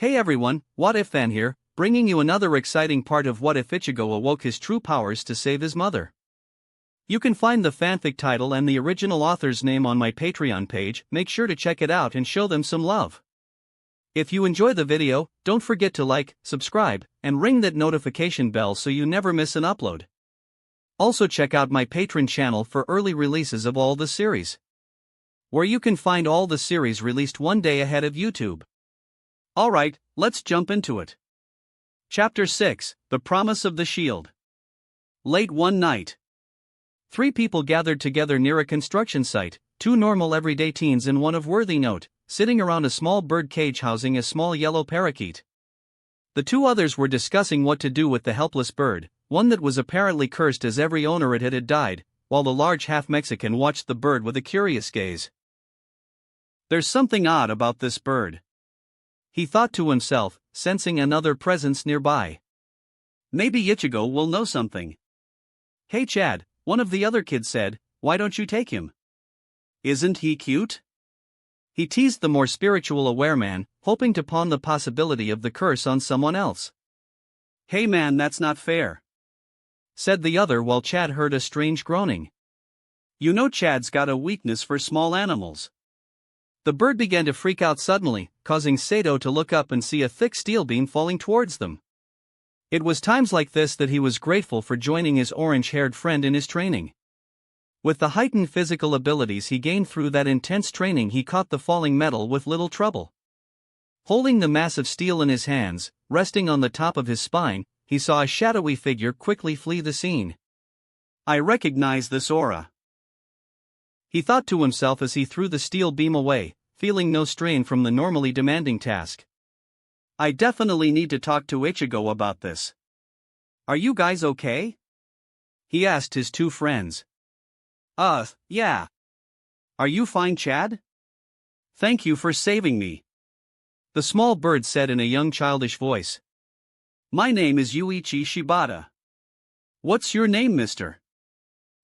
Hey everyone, What If Fan here, bringing you another exciting part of What If Ichigo awoke his true powers to save his mother. You can find the fanfic title and the original author's name on my Patreon page. Make sure to check it out and show them some love. If you enjoy the video, don't forget to like, subscribe, and ring that notification bell so you never miss an upload. Also check out my Patreon channel for early releases of all the series, where you can find all the series released one day ahead of YouTube. Alright, let's jump into it. Chapter 6, The Promise of the Shield. Late one night, three people gathered together near a construction site, two normal everyday teens and one of worthy note, sitting around a small bird cage housing a small yellow parakeet. The two others were discussing what to do with the helpless bird, one that was apparently cursed as every owner it had died, while the large half-Mexican watched the bird with a curious gaze. There's something odd about this bird, he thought to himself, sensing another presence nearby. Maybe Ichigo will know something. Hey Chad, one of the other kids said, why don't you take him? Isn't he cute? He teased the more spiritual aware man, hoping to pawn the possibility of the curse on someone else. Hey man, that's not fair, said the other while Chad heard a strange groaning. You know Chad's got a weakness for small animals. The bird began to freak out suddenly, causing Sato to look up and see a thick steel beam falling towards them. It was times like this that he was grateful for joining his orange-haired friend in his training. With the heightened physical abilities he gained through that intense training, he caught the falling metal with little trouble. Holding the massive steel in his hands, resting on the top of his spine, he saw a shadowy figure quickly flee the scene. I recognize this aura, he thought to himself as he threw the steel beam away, feeling no strain from the normally demanding task. I definitely need to talk to Ichigo about this. Are you guys okay? He asked his two friends. Yeah. Are you fine, Chad? Thank you for saving me, the small bird said in a young childish voice. My name is Yuichi Shibata. What's your name, mister?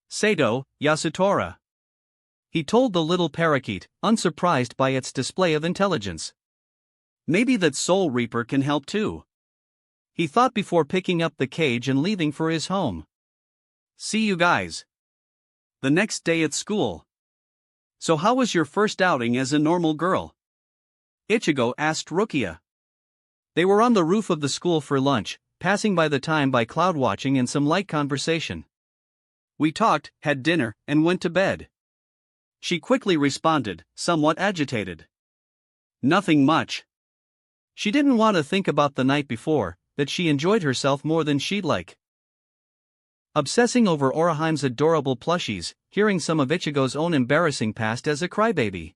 Sato Yasutora, he told the little parakeet, unsurprised by its display of intelligence. Maybe that Soul Reaper can help too, he thought before picking up the cage and leaving for his home. See you guys the next day at school. So how was your first outing as a normal girl? Ichigo asked Rukia. They were on the roof of the school for lunch, passing by the time by cloud watching and some light conversation. We talked, had dinner, and went to bed, she quickly responded, somewhat agitated. Nothing much. She didn't want to think about the night before, that she enjoyed herself more than she'd like. Obsessing over Oraheim's adorable plushies, hearing some of Ichigo's own embarrassing past as a crybaby.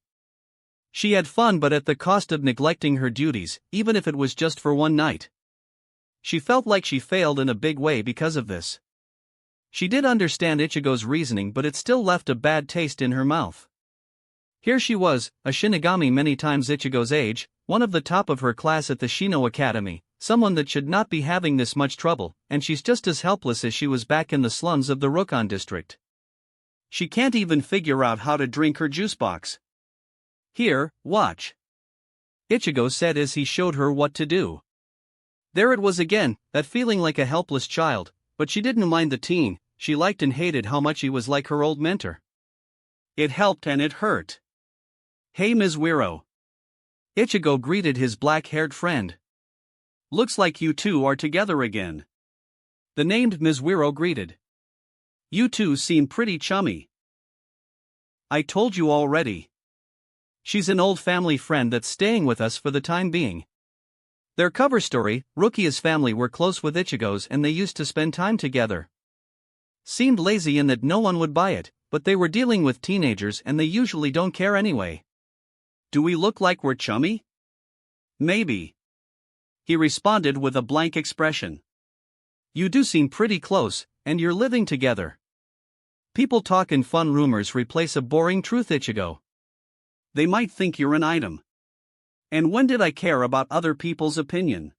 She had fun but at the cost of neglecting her duties, even if it was just for one night. She felt like she failed in a big way because of this. She did understand Ichigo's reasoning, but it still left a bad taste in her mouth. Here she was, a Shinigami many times Ichigo's age, one of the top of her class at the Shino Academy, someone that should not be having this much trouble, and she's just as helpless as she was back in the slums of the Rokon district. She can't even figure out how to drink her juice box. Here, watch, Ichigo said as he showed her what to do. There it was again, that feeling like a helpless child. But she didn't mind the teen, she liked and hated how much he was like her old mentor. It helped and it hurt. Hey Ms. Wiro, Ichigo greeted his black-haired friend. Looks like you two are together again, the named Ms. Wiro greeted. You two seem pretty chummy. I told you already. She's an old family friend that's staying with us for the time being. Their cover story, Rukia's family were close with Ichigo's and they used to spend time together. Seemed lazy in that no one would buy it, but they were dealing with teenagers and they usually don't care anyway. Do we look like we're chummy? Maybe, he responded with a blank expression. You do seem pretty close, and you're living together. People talk and fun rumors replace a boring truth, Ichigo. They might think you're an item. And when did I care about other people's opinion?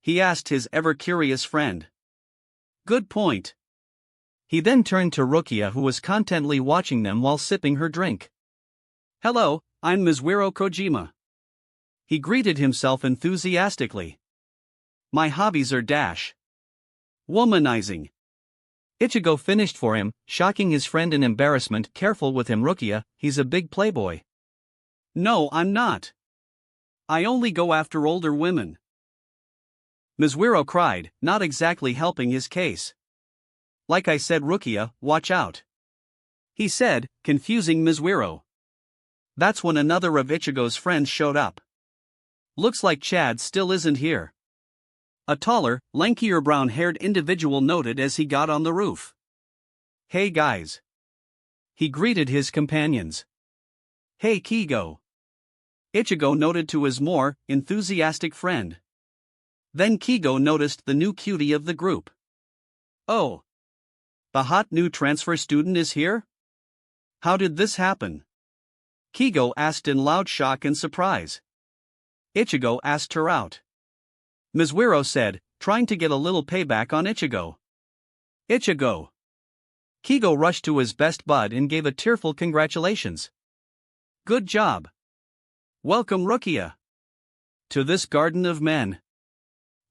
He asked his ever-curious friend. Good point. He then turned to Rukia, who was contently watching them while sipping her drink. Hello, I'm Ms. Wiro Kojima. He greeted himself enthusiastically. My hobbies are dash. Womanizing. Ichigo finished for him, shocking his friend in embarrassment. Careful with him, Rukia, he's a big playboy. No, I'm not. I only go after older women. Mizuiro cried, not exactly helping his case. Like I said, Rukia, watch out. He said, confusing Mizuiro. That's when another of Ichigo's friends showed up. Looks like Chad still isn't here. A taller, lankier brown-haired individual noted as he got on the roof. Hey guys. He greeted his companions. Hey Kigo. Ichigo noted to his more enthusiastic friend. Then Kigo noticed the new cutie of the group. Oh. The hot new transfer student is here? How did this happen? Kigo asked in loud shock and surprise. Ichigo asked her out. Mizuiro said, trying to get a little payback on Ichigo. Ichigo. Kigo rushed to his best bud and gave a tearful congratulations. Good job. Welcome Rukia. To this garden of men.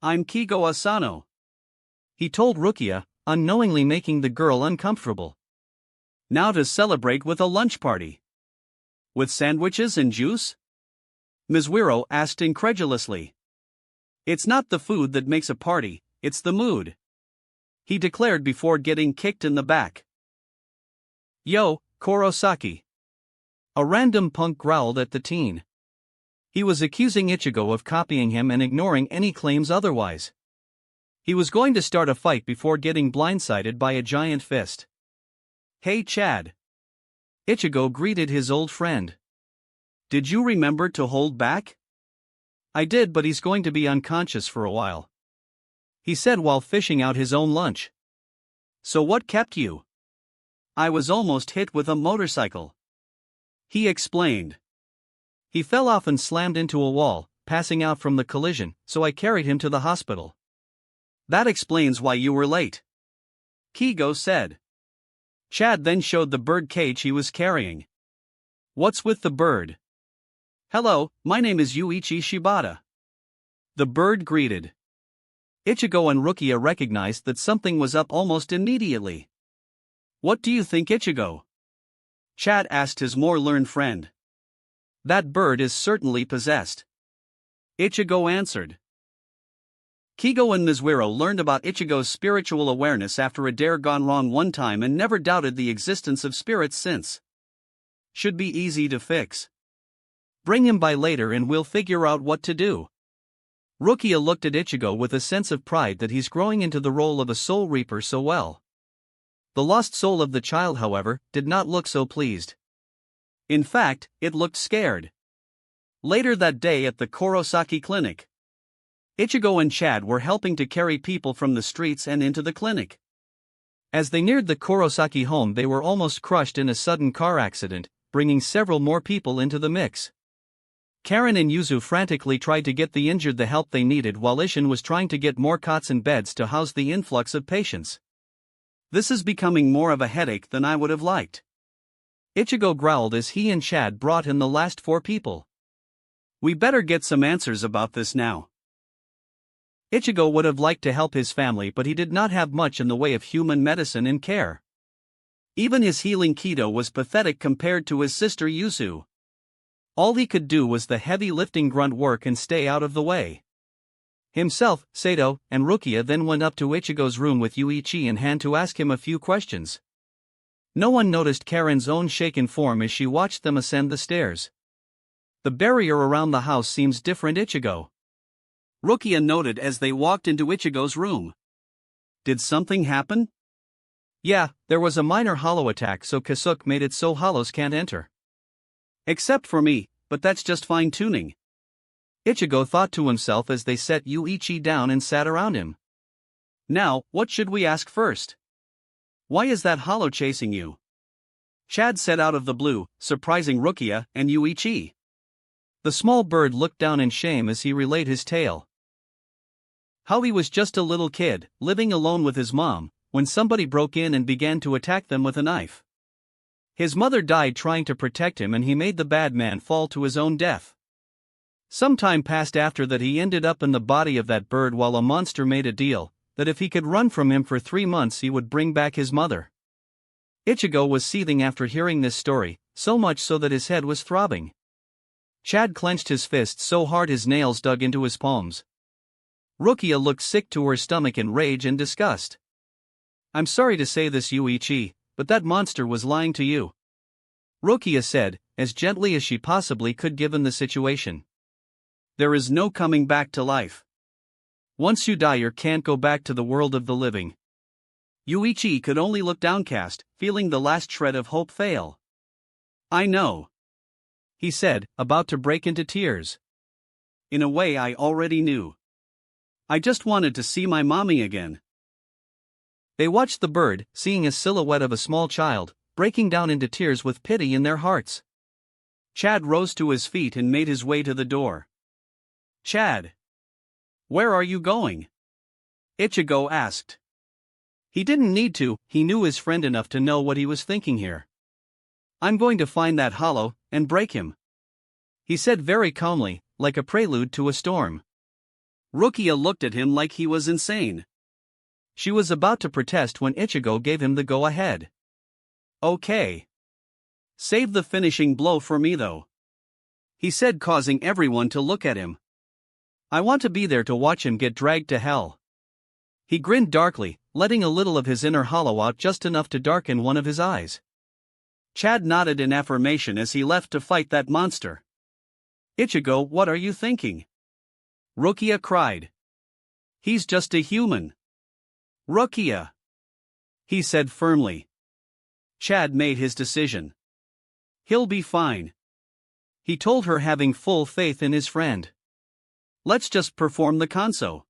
I'm Kigo Asano. He told Rukia, unknowingly making the girl uncomfortable. Now to celebrate with a lunch party. With sandwiches and juice? Mizuiro asked incredulously. It's not the food that makes a party, it's the mood. He declared before getting kicked in the back. Yo, Kurosaki. A random punk growled at the teen. He was accusing Ichigo of copying him and ignoring any claims otherwise. He was going to start a fight before getting blindsided by a giant fist. Hey Chad. Ichigo greeted his old friend. Did you remember to hold back? I did, but he's going to be unconscious for a while. He said while fishing out his own lunch. So what kept you? I was almost hit with a motorcycle. He explained. He fell off and slammed into a wall, passing out from the collision, so I carried him to the hospital. That explains why you were late. Kigo said. Chad then showed the bird cage he was carrying. What's with the bird? Hello, my name is Yuichi Shibata. The bird greeted. Ichigo and Rukia recognized that something was up almost immediately. What do you think, Ichigo? Chad asked his more learned friend. That bird is certainly possessed. Ichigo answered. Kigo and Mizuiro learned about Ichigo's spiritual awareness after a dare gone wrong one time and never doubted the existence of spirits since. Should be easy to fix. Bring him by later and we'll figure out what to do. Rukia looked at Ichigo with a sense of pride that he's growing into the role of a soul reaper so well. The lost soul of the child, however, did not look so pleased. In fact, it looked scared. Later that day at the Kurosaki clinic, Ichigo and Chad were helping to carry people from the streets and into the clinic. As they neared the Kurosaki home, they were almost crushed in a sudden car accident, bringing several more people into the mix. Karen and Yuzu frantically tried to get the injured the help they needed while Ishin was trying to get more cots and beds to house the influx of patients. This is becoming more of a headache than I would have liked. Ichigo growled as he and Chad brought in the last 4 people. We better get some answers about this now. Ichigo would have liked to help his family, but he did not have much in the way of human medicine and care. Even his healing Kido was pathetic compared to his sister Yuzu. All he could do was the heavy lifting grunt work and stay out of the way. Himself, Sato, and Rukia then went up to Ichigo's room with Yuichi in hand to ask him a few questions. No one noticed Karen's own shaken form as she watched them ascend the stairs. The barrier around the house seems different, Ichigo. Rukia noted as they walked into Ichigo's room. Did something happen? Yeah, there was a minor hollow attack, so Kasuke made it so hollows can't enter. Except for me, but that's just fine-tuning. Ichigo thought to himself as they set Yuichi down and sat around him. Now, what should we ask first? Why is that hollow chasing you? Chad said out of the blue, surprising Rukia and Yuichi. The small bird looked down in shame as he relayed his tale. How he was just a little kid, living alone with his mom, when somebody broke in and began to attack them with a knife. His mother died trying to protect him and he made the bad man fall to his own death. Some time passed after that. He ended up in the body of that bird while a monster made a deal that if he could run from him for 3 months he would bring back his mother. Ichigo was seething after hearing this story, so much so that his head was throbbing. Chad clenched his fists so hard his nails dug into his palms. Rukia looked sick to her stomach in rage and disgust. "I'm sorry to say this, Yuichi, but that monster was lying to you," Rukia said, as gently as she possibly could given the situation. "There is no coming back to life. Once you die you can't go back to the world of the living." Yuichi could only look downcast, feeling the last shred of hope fail. "I know," he said, about to break into tears. "In a way I already knew. I just wanted to see my mommy again." They watched the bird, seeing a silhouette of a small child, breaking down into tears with pity in their hearts. Chad rose to his feet and made his way to the door. "Chad, where are you going?" Ichigo asked. He didn't need to, he knew his friend enough to know what he was thinking here. "I'm going to find that hollow, and break him," he said very calmly, like a prelude to a storm. Rukia looked at him like he was insane. She was about to protest when Ichigo gave him the go-ahead. "Okay. Save the finishing blow for me though," he said, causing everyone to look at him. "I want to be there to watch him get dragged to hell." He grinned darkly, letting a little of his inner hollow out just enough to darken one of his eyes. Chad nodded in affirmation as he left to fight that monster. "Ichigo, what are you thinking?" Rukia cried. "He's just a human." "Rukia," he said firmly. Chad made his decision. "He'll be fine," he told her, having full faith in his friend. "Let's just perform the kanso."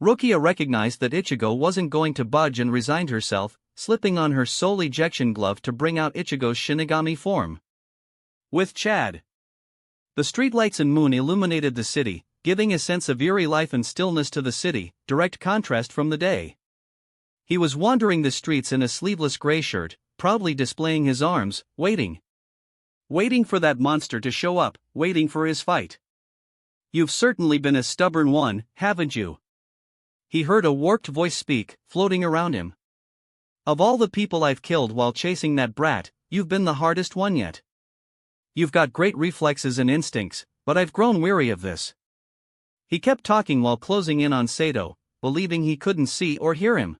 Rukia recognized that Ichigo wasn't going to budge and resigned herself, slipping on her soul ejection glove to bring out Ichigo's Shinigami form. With Chad, the streetlights and moon illuminated the city, giving a sense of eerie life and stillness to the city, direct contrast from the day. He was wandering the streets in a sleeveless gray shirt, proudly displaying his arms, waiting. Waiting for that monster to show up, waiting for his fight. "You've certainly been a stubborn one, haven't you?" He heard a warped voice speak, floating around him. "Of all the people I've killed while chasing that brat, you've been the hardest one yet. You've got great reflexes and instincts, but I've grown weary of this." He kept talking while closing in on Sato, believing he couldn't see or hear him.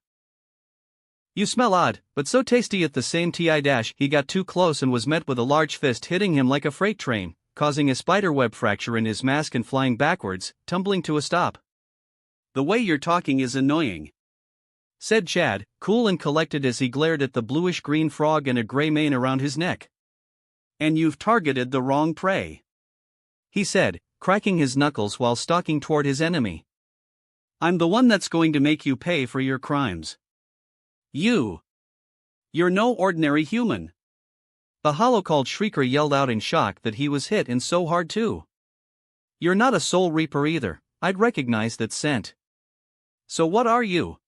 "You smell odd, but so tasty at the same time." He got too close and was met with a large fist hitting him like a freight train, causing a spiderweb fracture in his mask and flying backwards, tumbling to a stop. "The way you're talking is annoying," said Chad, cool and collected as he glared at the bluish-green frog and a gray mane around his neck. "And you've targeted the wrong prey," he said, cracking his knuckles while stalking toward his enemy. "I'm the one that's going to make you pay for your crimes. You're no ordinary human." The hollow-called Shrieker yelled out in shock that he was hit and so hard too. "You're not a Soul Reaper either, I'd recognize that scent. So what are you?"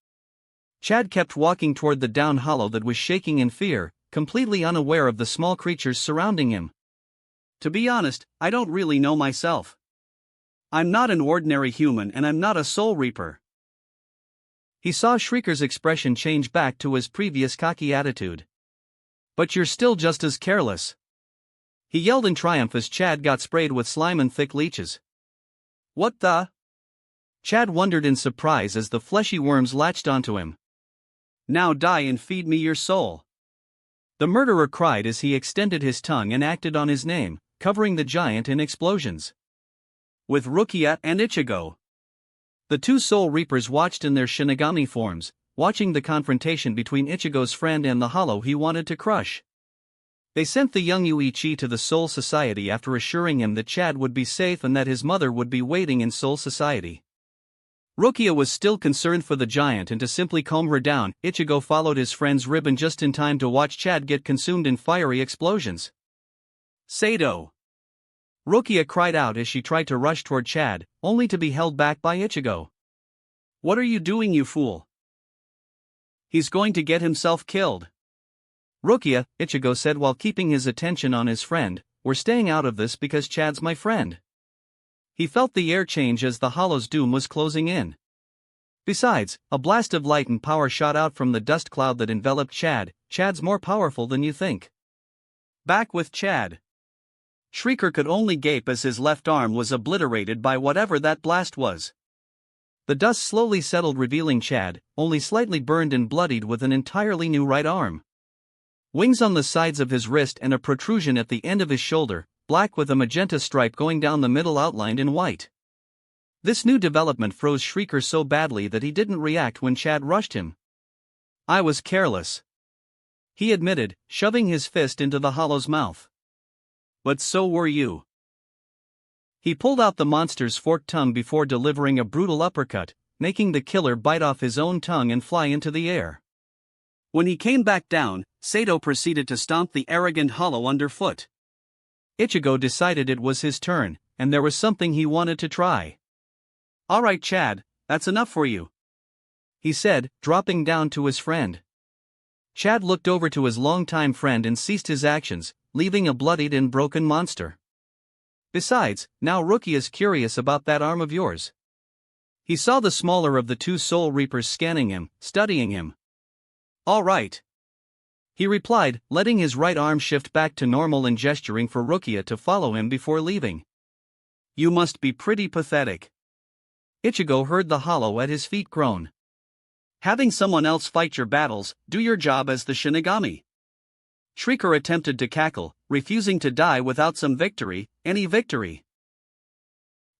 Chad kept walking toward the down hollow that was shaking in fear, completely unaware of the small creatures surrounding him. "To be honest, I don't really know myself. I'm not an ordinary human and I'm not a Soul Reaper." He saw Shrieker's expression change back to his previous cocky attitude. "But you're still just as careless," he yelled in triumph as Chad got sprayed with slime and thick leeches. "What the?" Chad wondered in surprise as the fleshy worms latched onto him. "Now die and feed me your soul," the murderer cried as he extended his tongue and acted on his name, covering the giant in explosions. With Rukia and Ichigo, the two Soul Reapers watched in their Shinigami forms, watching the confrontation between Ichigo's friend and the hollow he wanted to crush. They sent the young Yuichi to the Soul Society after assuring him that Chad would be safe and that his mother would be waiting in Soul Society. Rukia was still concerned for the giant and to simply calm her down, Ichigo followed his friend's ribbon just in time to watch Chad get consumed in fiery explosions. "Sato!" Rukia cried out as she tried to rush toward Chad, only to be held back by Ichigo. "What are you doing, you fool? He's going to get himself killed." "Rukia," Ichigo said while keeping his attention on his friend, "we're staying out of this because Chad's my friend. He felt the air change as the hollow's doom was closing in. Besides, a blast of light and power shot out from the dust cloud that enveloped Chad. Chad's more powerful than you think. Back with Chad. Shrieker could only gape as his left arm was obliterated by whatever that blast was. The dust slowly settled, revealing Chad, only slightly burned and bloodied, with an entirely new right arm. Wings on the sides of his wrist and a protrusion at the end of his shoulder, black with a magenta stripe going down the middle outlined in white. This new development froze Shrieker so badly that he didn't react when Chad rushed him. "I was careless," he admitted, shoving his fist into the hollow's mouth. "But so were you." He pulled out the monster's forked tongue before delivering a brutal uppercut, making the killer bite off his own tongue and fly into the air. When he came back down, Sato proceeded to stomp the arrogant hollow underfoot. Ichigo decided it was his turn, and there was something he wanted to try. "All right, Chad, that's enough for you," he said, dropping down to his friend. Chad looked over to his longtime friend and ceased his actions, leaving a bloodied and broken monster. "Besides, now Rukia's curious about that arm of yours." He saw the smaller of the two Soul Reapers scanning him, studying him. "All right," he replied, letting his right arm shift back to normal and gesturing for Rukia to follow him before leaving. "You must be pretty pathetic." Ichigo heard the hollow at his feet groan. "Having someone else fight your battles, do your job as the Shinigami." Shrieker attempted to cackle, refusing to die without some victory, any victory.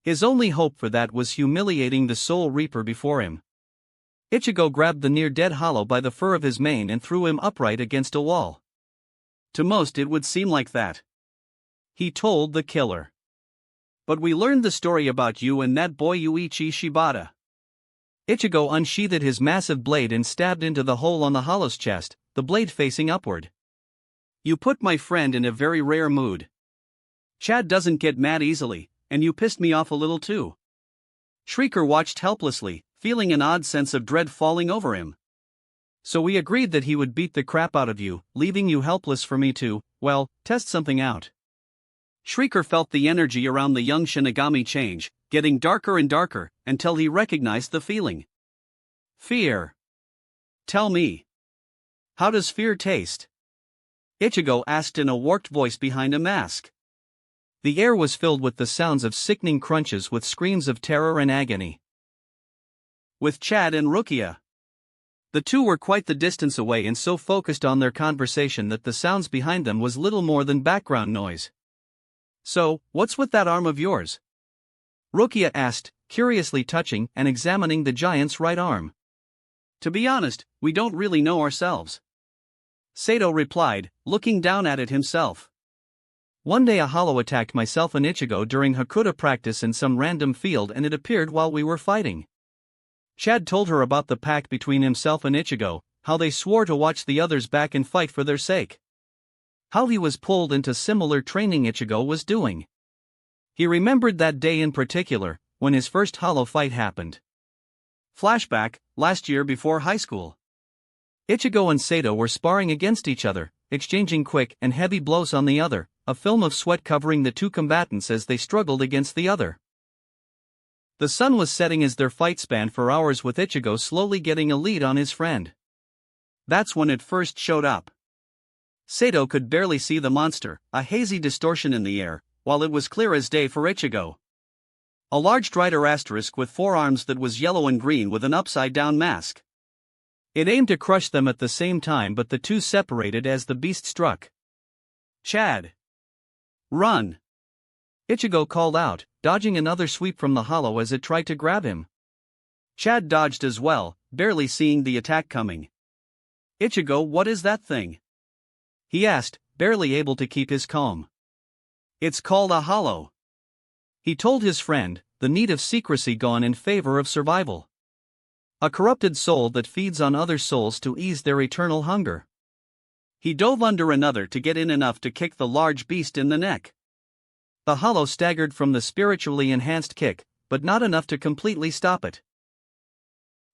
His only hope for that was humiliating the Soul Reaper before him. Ichigo grabbed the near-dead hollow by the fur of his mane and threw him upright against a wall. "To most it would seem like that," he told the killer. "But we learned the story about you and that boy Yuichi Shibata." Ichigo unsheathed his massive blade and stabbed into the hole on the hollow's chest, the blade facing upward. "You put my friend in a very rare mood. Chad doesn't get mad easily, and you pissed me off a little too." Shrieker watched helplessly, feeling an odd sense of dread falling over him. "So we agreed that he would beat the crap out of you, leaving you helpless for me to, well, test something out." Shrieker felt the energy around the young Shinigami change, getting darker and darker, until he recognized the feeling. "Fear. Tell me, how does fear taste?" Ichigo asked in a warped voice behind a mask. The air was filled with the sounds of sickening crunches with screams of terror and agony. With Chad and Rukia. The two were quite the distance away and so focused on their conversation that the sounds behind them was little more than background noise. "So, what's with that arm of yours?" Rukia asked, curiously touching and examining the giant's right arm. "To be honest, we don't really know ourselves," Sato replied, looking down at it himself. "One day a hollow attacked myself and Ichigo during Hakuta practice in some random field and it appeared while we were fighting." Chad told her about the pact between himself and Ichigo, how they swore to watch the others back and fight for their sake. How he was pulled into similar training Ichigo was doing. He remembered that day in particular, when his first hollow fight happened. Flashback, last year before high school. Ichigo and Sato were sparring against each other, exchanging quick and heavy blows on the other, a film of sweat covering the two combatants as they struggled against the other. The sun was setting as their fight spanned for hours, with Ichigo slowly getting a lead on his friend. That's when it first showed up. Sato could barely see the monster, a hazy distortion in the air, while it was clear as day for Ichigo. A large Drider asterisk with 4 arms that was yellow and green with an upside-down mask. It aimed to crush them at the same time, but the two separated as the beast struck. "Chad! Run!" Ichigo called out, dodging another sweep from the hollow as it tried to grab him. Chad dodged as well, barely seeing the attack coming. "Ichigo, what is that thing?" he asked, barely able to keep his calm. "It's called a hollow," he told his friend, the need of secrecy gone in favor of survival. "A corrupted soul that feeds on other souls to ease their eternal hunger." He dove under another to get in enough to kick the large beast in the neck. The hollow staggered from the spiritually enhanced kick, but not enough to completely stop it.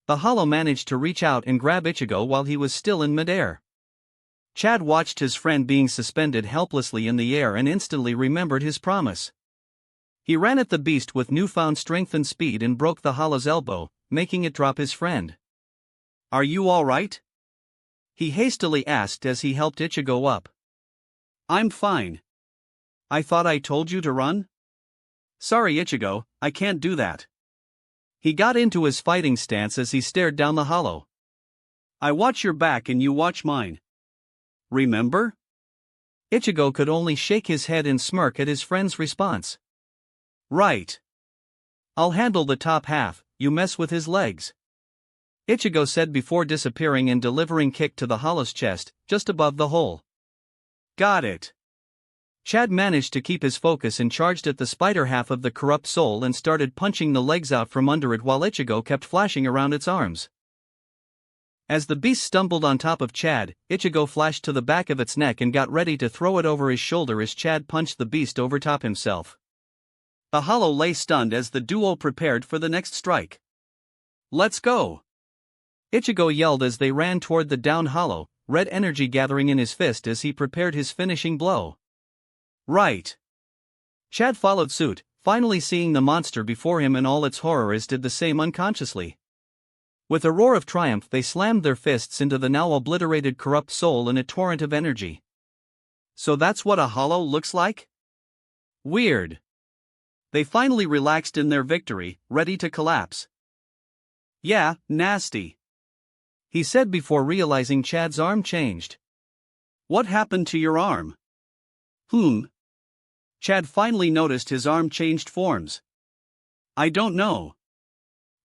The hollow managed to reach out and grab Ichigo while he was still in midair. Chad watched his friend being suspended helplessly in the air and instantly remembered his promise. He ran at the beast with newfound strength and speed and broke the hollow's elbow, making it drop his friend. "Are you all right?" he hastily asked as he helped Ichigo up. "I'm fine. I thought I told you to run?" "Sorry, Ichigo, I can't do that." He got into his fighting stance as he stared down the hollow. "I watch your back and you watch mine. Remember?" Ichigo could only shake his head and smirk at his friend's response. "Right. I'll handle the top half, you mess with his legs," Ichigo said before disappearing and delivering kick to the hollow's chest, just above the hole. "Got it." Chad managed to keep his focus and charged at the spider half of the corrupt soul and started punching the legs out from under it while Ichigo kept flashing around its arms. As the beast stumbled on top of Chad, Ichigo flashed to the back of its neck and got ready to throw it over his shoulder as Chad punched the beast over top himself. The hollow lay stunned as the duo prepared for the next strike. "Let's go!" Ichigo yelled as they ran toward the down hollow, red energy gathering in his fist as he prepared his finishing blow. "Right." Chad followed suit, finally seeing the monster before him in all its horror as did the same unconsciously. With a roar of triumph they slammed their fists into the now obliterated corrupt soul in a torrent of energy. "So that's what a hollow looks like? Weird." They finally relaxed in their victory, ready to collapse. "Yeah, nasty," he said before realizing Chad's arm changed. "What happened to your arm?" Chad finally noticed his arm changed forms. "I don't know."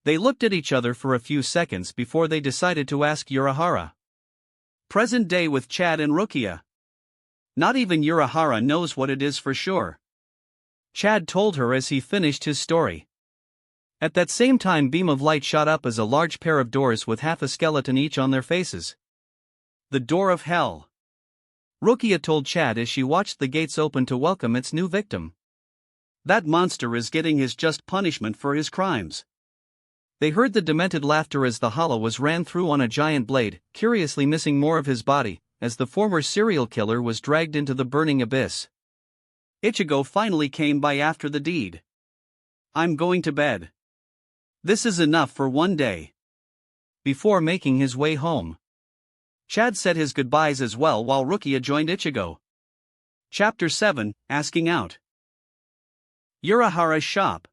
They looked at each other for a few seconds before they decided to ask Urahara. Present day with Chad and Rukia. Not even Urahara knows what it is for sure. Chad told her as he finished his story. At that same time, beam of light shot up as a large pair of doors with half a skeleton each on their faces. "The door of hell," Rukia told Chad as she watched the gates open to welcome its new victim. "That monster is getting his just punishment for his crimes." They heard the demented laughter as the hollow was ran through on a giant blade, curiously missing more of his body, as the former serial killer was dragged into the burning abyss. Ichigo finally came by after the deed. "I'm going to bed. This is enough for one day." Before making his way home, Chad said his goodbyes as well while Rukia joined Ichigo. Chapter 7, Asking Out. Urahara's shop.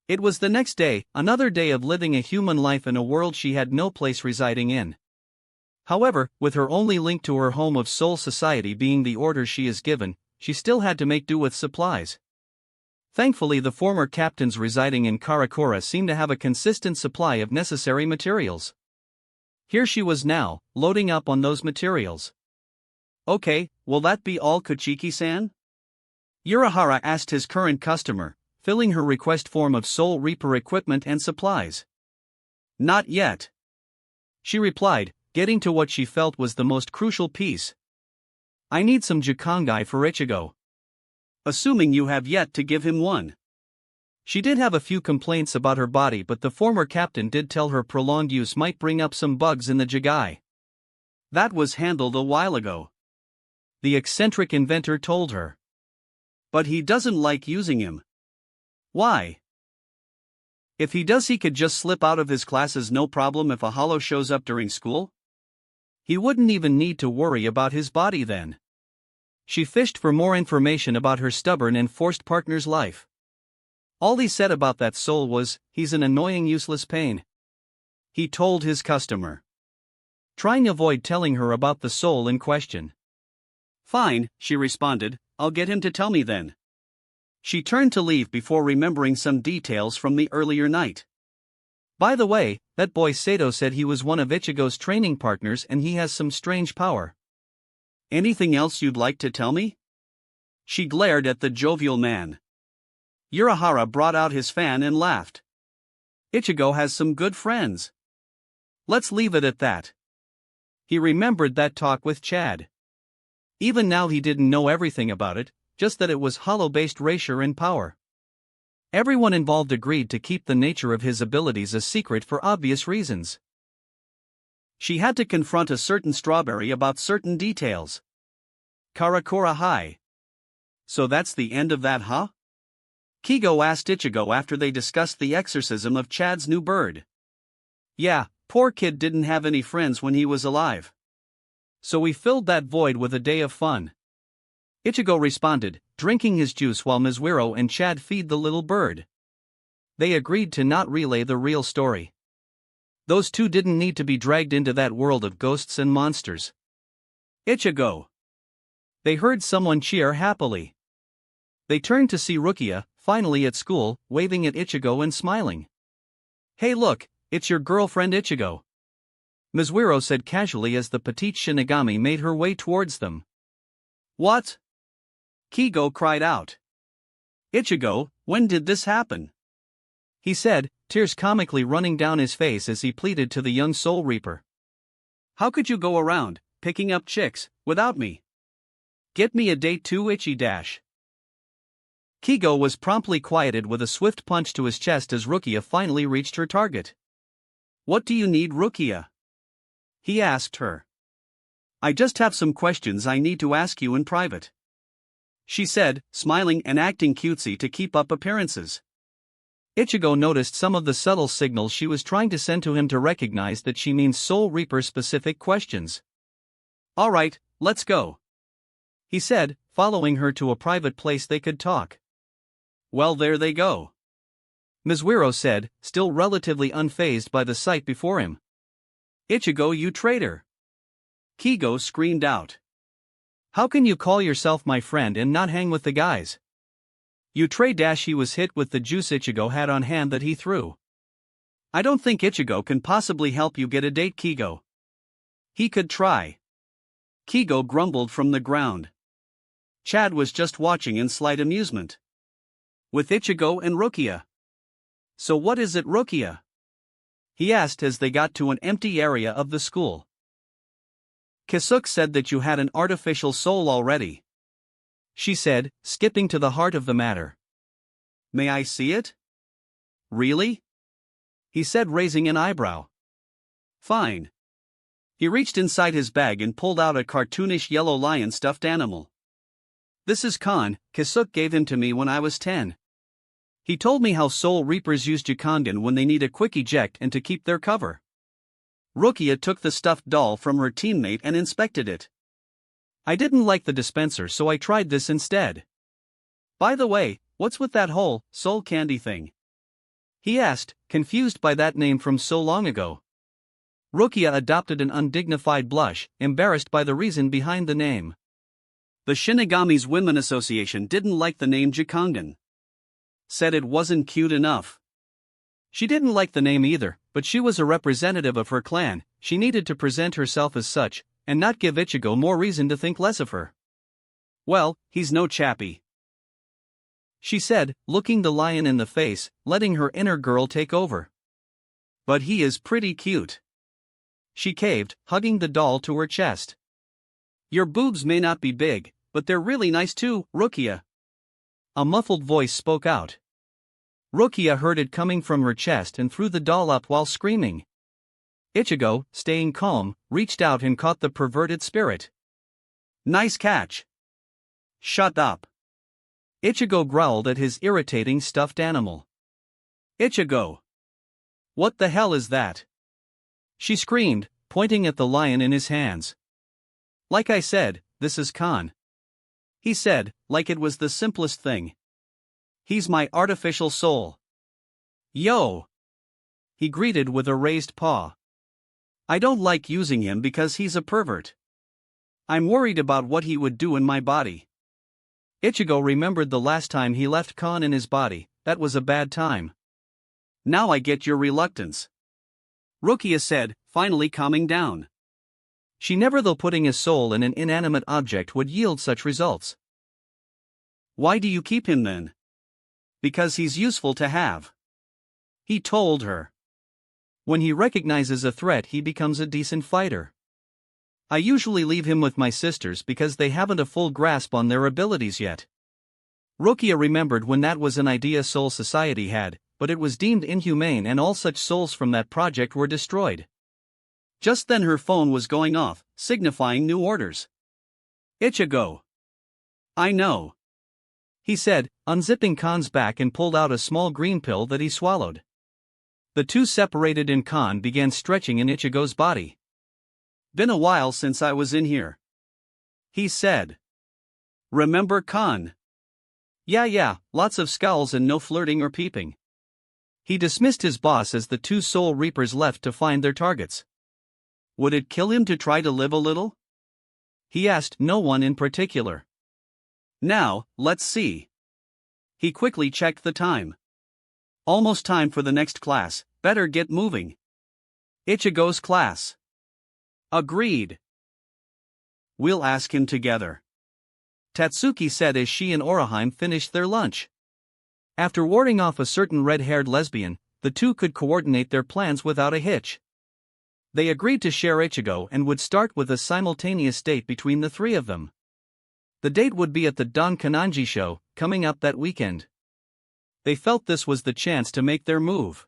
It was the next day, another day of living a human life in a world she had no place residing in. However, with her only link to her home of soul society being the orders she is given, she still had to make do with supplies. Thankfully, the former captains residing in Karakura seemed to have a consistent supply of necessary materials. Here she was now, loading up on those materials. "Okay, will that be all, Kuchiki-san?" Urahara asked his current customer, filling her request form of Soul Reaper equipment and supplies. "Not yet," she replied, getting to what she felt was the most crucial piece. "I need some Jukongai for Ichigo." "Assuming you have yet to give him one." She did have a few complaints about her body, but the former captain did tell her prolonged use might bring up some bugs in the Jugai. "That was handled a while ago," the eccentric inventor told her. "But he doesn't like using him." "Why?" "If he does, he could just slip out of his classes no problem if a hollow shows up during school. He wouldn't even need to worry about his body then." She fished for more information about her stubborn and forced partner's life. All he said about that soul was, "He's an annoying useless pain," he told his customer, trying to avoid telling her about the soul in question. "Fine," she responded, "I'll get him to tell me then." She turned to leave before remembering some details from the earlier night. "By the way, that boy Sato said he was one of Ichigo's training partners and he has some strange power." "Anything else you'd like to tell me?" She glared at the jovial man. Urahara brought out his fan and laughed. "Ichigo has some good friends. Let's leave it at that." He remembered that talk with Chad. Even now he didn't know everything about it, just that it was hollow-based erasure and power. Everyone involved agreed to keep the nature of his abilities a secret for obvious reasons. She had to confront a certain strawberry about certain details. Karakura High. "So that's the end of that, huh?" Kigo asked Ichigo after they discussed the exorcism of Chad's new bird. Yeah, poor kid didn't have any friends when he was alive. So we filled that void with a day of fun. Ichigo responded, drinking his juice while Mizuiro and Chad feed the little bird. They agreed to not relay the real story. Those two didn't need to be dragged into that world of ghosts and monsters. Ichigo! They heard someone cheer happily. They turned to see Rukia, finally at school, waving at Ichigo and smiling. Hey look, it's your girlfriend Ichigo. Mizuiro said casually as the petite Shinigami made her way towards them. What? Kigo cried out. Ichigo, when did this happen? He said, tears comically running down his face as he pleaded to the young Soul Reaper. How could you go around, picking up chicks, without me? Get me a date too, Ichi dash. Kigo was promptly quieted with a swift punch to his chest as Rukia finally reached her target. What do you need, Rukia? He asked her. I just have some questions I need to ask you in private. She said, smiling and acting cutesy to keep up appearances. Ichigo noticed some of the subtle signals she was trying to send to him to recognize that she means Soul Reaper-specific questions. Alright, let's go. He said, following her to a private place they could talk. Well, there they go. Mizuiro said, still relatively unfazed by the sight before him. Ichigo, you traitor! Kigo screamed out. How can you call yourself my friend and not hang with the guys? You trade. He was hit with the juice Ichigo had on hand that he threw. I don't think Ichigo can possibly help you get a date, Kigo. He could try. Kigo grumbled from the ground. Chad was just watching in slight amusement. With Ichigo and Rukia. So what is it, Rukia? He asked as they got to an empty area of the school. Kisuke said that you had an artificial soul already. She said, skipping to the heart of the matter. May I see it? Really? He said, raising an eyebrow. Fine. He reached inside his bag and pulled out a cartoonish yellow lion stuffed animal. This is Khan. Kisuke gave him to me when I was 10. He told me how Soul Reapers use Jikangen when they need a quick eject and to keep their cover. Rukia took the stuffed doll from her teammate and inspected it. I didn't like the dispenser, so I tried this instead. By the way, what's with that whole soul candy thing? He asked, confused by that name from so long ago. Rukia adopted an undignified blush, embarrassed by the reason behind the name. The Shinigami's Women Association didn't like the name Jikangen. Said it wasn't cute enough. She didn't like the name either, but she was a representative of her clan. She needed to present herself as such, and not give Ichigo more reason to think less of her. Well, he's no chappy. She said, looking the lion in the face, letting her inner girl take over. But he is pretty cute. She caved, hugging the doll to her chest. Your boobs may not be big, but they're really nice too, Rukia. A muffled voice spoke out. Rukia heard it coming from her chest and threw the doll up while screaming. Ichigo, staying calm, reached out and caught the perverted spirit. Nice catch. Shut up. Ichigo growled at his irritating stuffed animal. Ichigo. What the hell is that? She screamed, pointing at the lion in his hands. Like I said, this is Khan. He said, like it was the simplest thing. He's my artificial soul. Yo! He greeted with a raised paw. I don't like using him because he's a pervert. I'm worried about what he would do in my body. Ichigo remembered the last time he left Khan in his body. That was a bad time. Now I get your reluctance. Rukia said, finally calming down. She never thought putting his soul in an inanimate object would yield such results. Why do you keep him then? Because he's useful to have. He told her. When he recognizes a threat, he becomes a decent fighter. I usually leave him with my sisters because they haven't a full grasp on their abilities yet. Rukia remembered when that was an idea Soul Society had, but it was deemed inhumane and all such souls from that project were destroyed. Just then her phone was going off, signifying new orders. Ichigo. I know. he said, unzipping Khan's back and pulled out a small green pill that he swallowed. The two separated and Khan began stretching in Ichigo's body. "Been a while since I was in here," he said. "Remember Khan?" Yeah, lots of scowls and no flirting or peeping." He dismissed his boss as the two Soul Reapers left to find their targets. Would it kill him to try to live a little? He asked no one in particular. "Now, let's see." He quickly checked the time. "Almost time for the next class, better get moving." "Ichigo's class." "Agreed." "We'll ask him together," Tatsuki said as she and Oraheim finished their lunch. After warding off a certain red-haired lesbian, the two could coordinate their plans without a hitch. They agreed to share Ichigo and would start with a simultaneous date between the three of them. The date would be at the Don Kananji show, coming up that weekend. They felt this was the chance to make their move.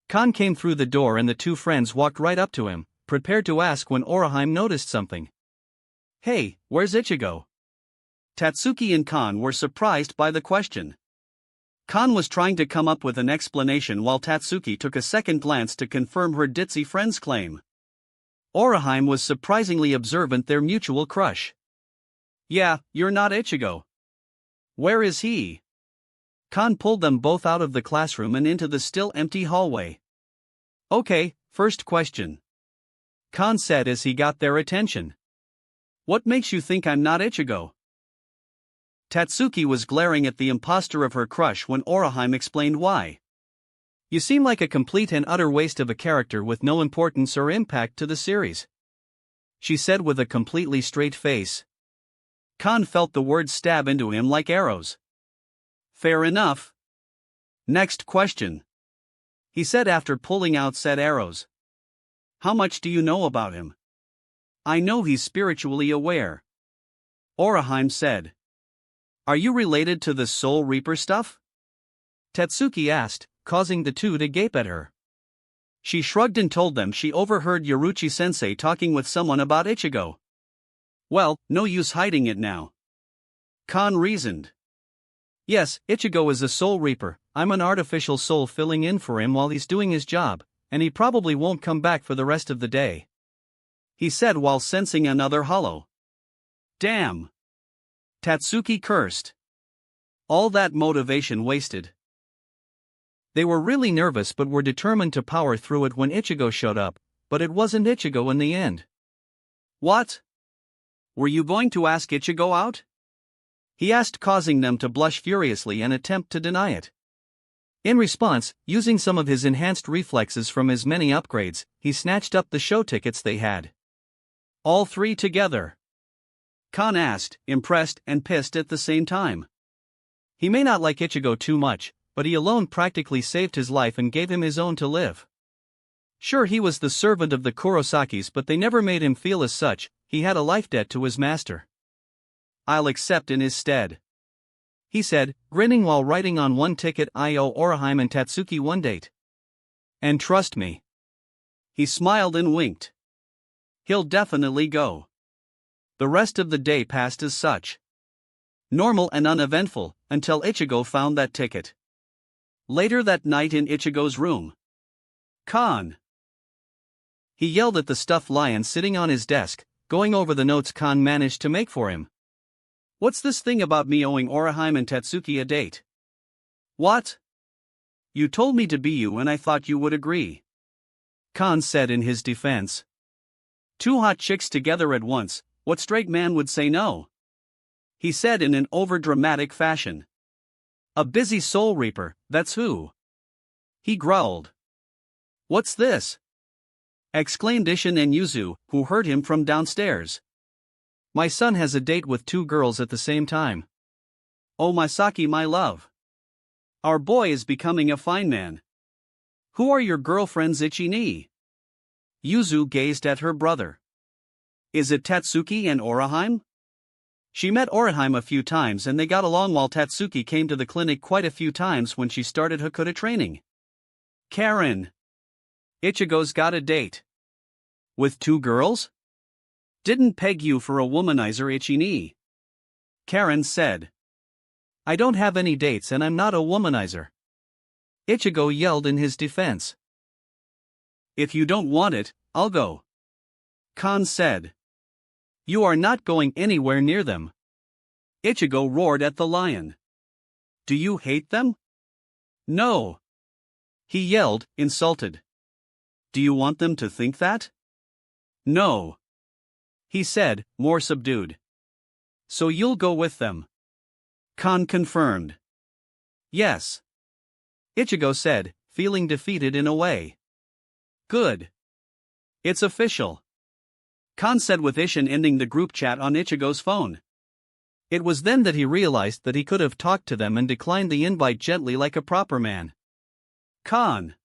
Khan came through the door and the two friends walked right up to him, prepared to ask when Oraheim noticed something. "Hey, where's Ichigo?" Tatsuki and Khan were surprised by the question. Khan was trying to come up with an explanation while Tatsuki took a second glance to confirm her ditzy friend's claim. Oraheim was surprisingly observant their mutual crush. "Yeah, you're not Ichigo. Where is he?" Khan pulled them both out of the classroom and into the still empty hallway. "Okay, first question," Khan said as he got their attention. "What makes you think I'm not Ichigo?" Tatsuki was glaring at the imposter of her crush when Oraheim explained why. "You seem like a complete and utter waste of a character with no importance or impact to the series," she said with a completely straight face. Khan felt the words stab into him like arrows. "Fair enough. Next question," he said after pulling out said arrows. "How much do you know about him?" "I know he's spiritually aware," Oraheim said. "Are you related to the Soul Reaper stuff?" Tatsuki asked, causing the two to gape at her. She shrugged and told them she overheard Yoruchi-sensei talking with someone about Ichigo. "Well, no use hiding it now," Khan reasoned. "Yes, Ichigo is a Soul Reaper. I'm an artificial soul filling in for him while he's doing his job, and he probably won't come back for the rest of the day," he said while sensing another hollow. "Damn," Tatsuki cursed. "All that motivation wasted." They were really nervous but were determined to power through it when Ichigo showed up, but it wasn't Ichigo in the end. "What? Were you going to ask Ichigo out?" he asked, causing them to blush furiously and attempt to deny it. In response, using some of his enhanced reflexes from his many upgrades, he snatched up the show tickets they had. "All three together?" Khan asked, impressed and pissed at the same time. He may not like Ichigo too much, but he alone practically saved his life and gave him his own to live. Sure, he was the servant of the Kurosakis, but they never made him feel as such. He had a life debt to his master. "I'll accept in his stead," he said, grinning while writing on one ticket, "I owe Oraheim and Tatsuki one date. And trust me." He smiled and winked. "He'll definitely go." The rest of the day passed as such. Normal and uneventful, until Ichigo found that ticket. Later that night in Ichigo's room. "Khan!" he yelled at the stuffed lion sitting on his desk, going over the notes Khan managed to make for him. "What's this thing about me owing Oraheim and Tatsuki a date?" "What? You told me to be you and I thought you would agree," Khan said in his defense. "Two hot chicks together at once, what straight man would say no?" he said in an overdramatic fashion. "A busy Soul Reaper, that's who," he growled. "What's this?" exclaimed Ishin and Yuzu, who heard him from downstairs. "My son has a date with two girls at the same time." "Oh Masaki, my love. Our boy is becoming a fine man. Who are your girlfriends, Ichi-ni?" Yuzu gazed at her brother. "Is it Tatsuki and Oraheim?" She met Oraheim a few times and they got along while Tatsuki came to the clinic quite a few times when she started Hakuta training. "Karen. Ichigo's got a date. With two girls? Didn't peg you for a womanizer, Ichi-ni," Karen said. I don't have any dates and I'm not a womanizer. Ichigo yelled in his defense. If you don't want it, I'll go. Kan said. You are not going anywhere near them. Ichigo roared at the lion. Do you hate them? No. He yelled, insulted. Do you want them to think that? No. He said, more subdued. So you'll go with them? Kan confirmed. Yes. Ichigo said, feeling defeated in a way. Good. It's official. Kan said with Ishin ending the group chat on Ichigo's phone. It was then that he realized that he could have talked to them and declined the invite gently like a proper man. Kan.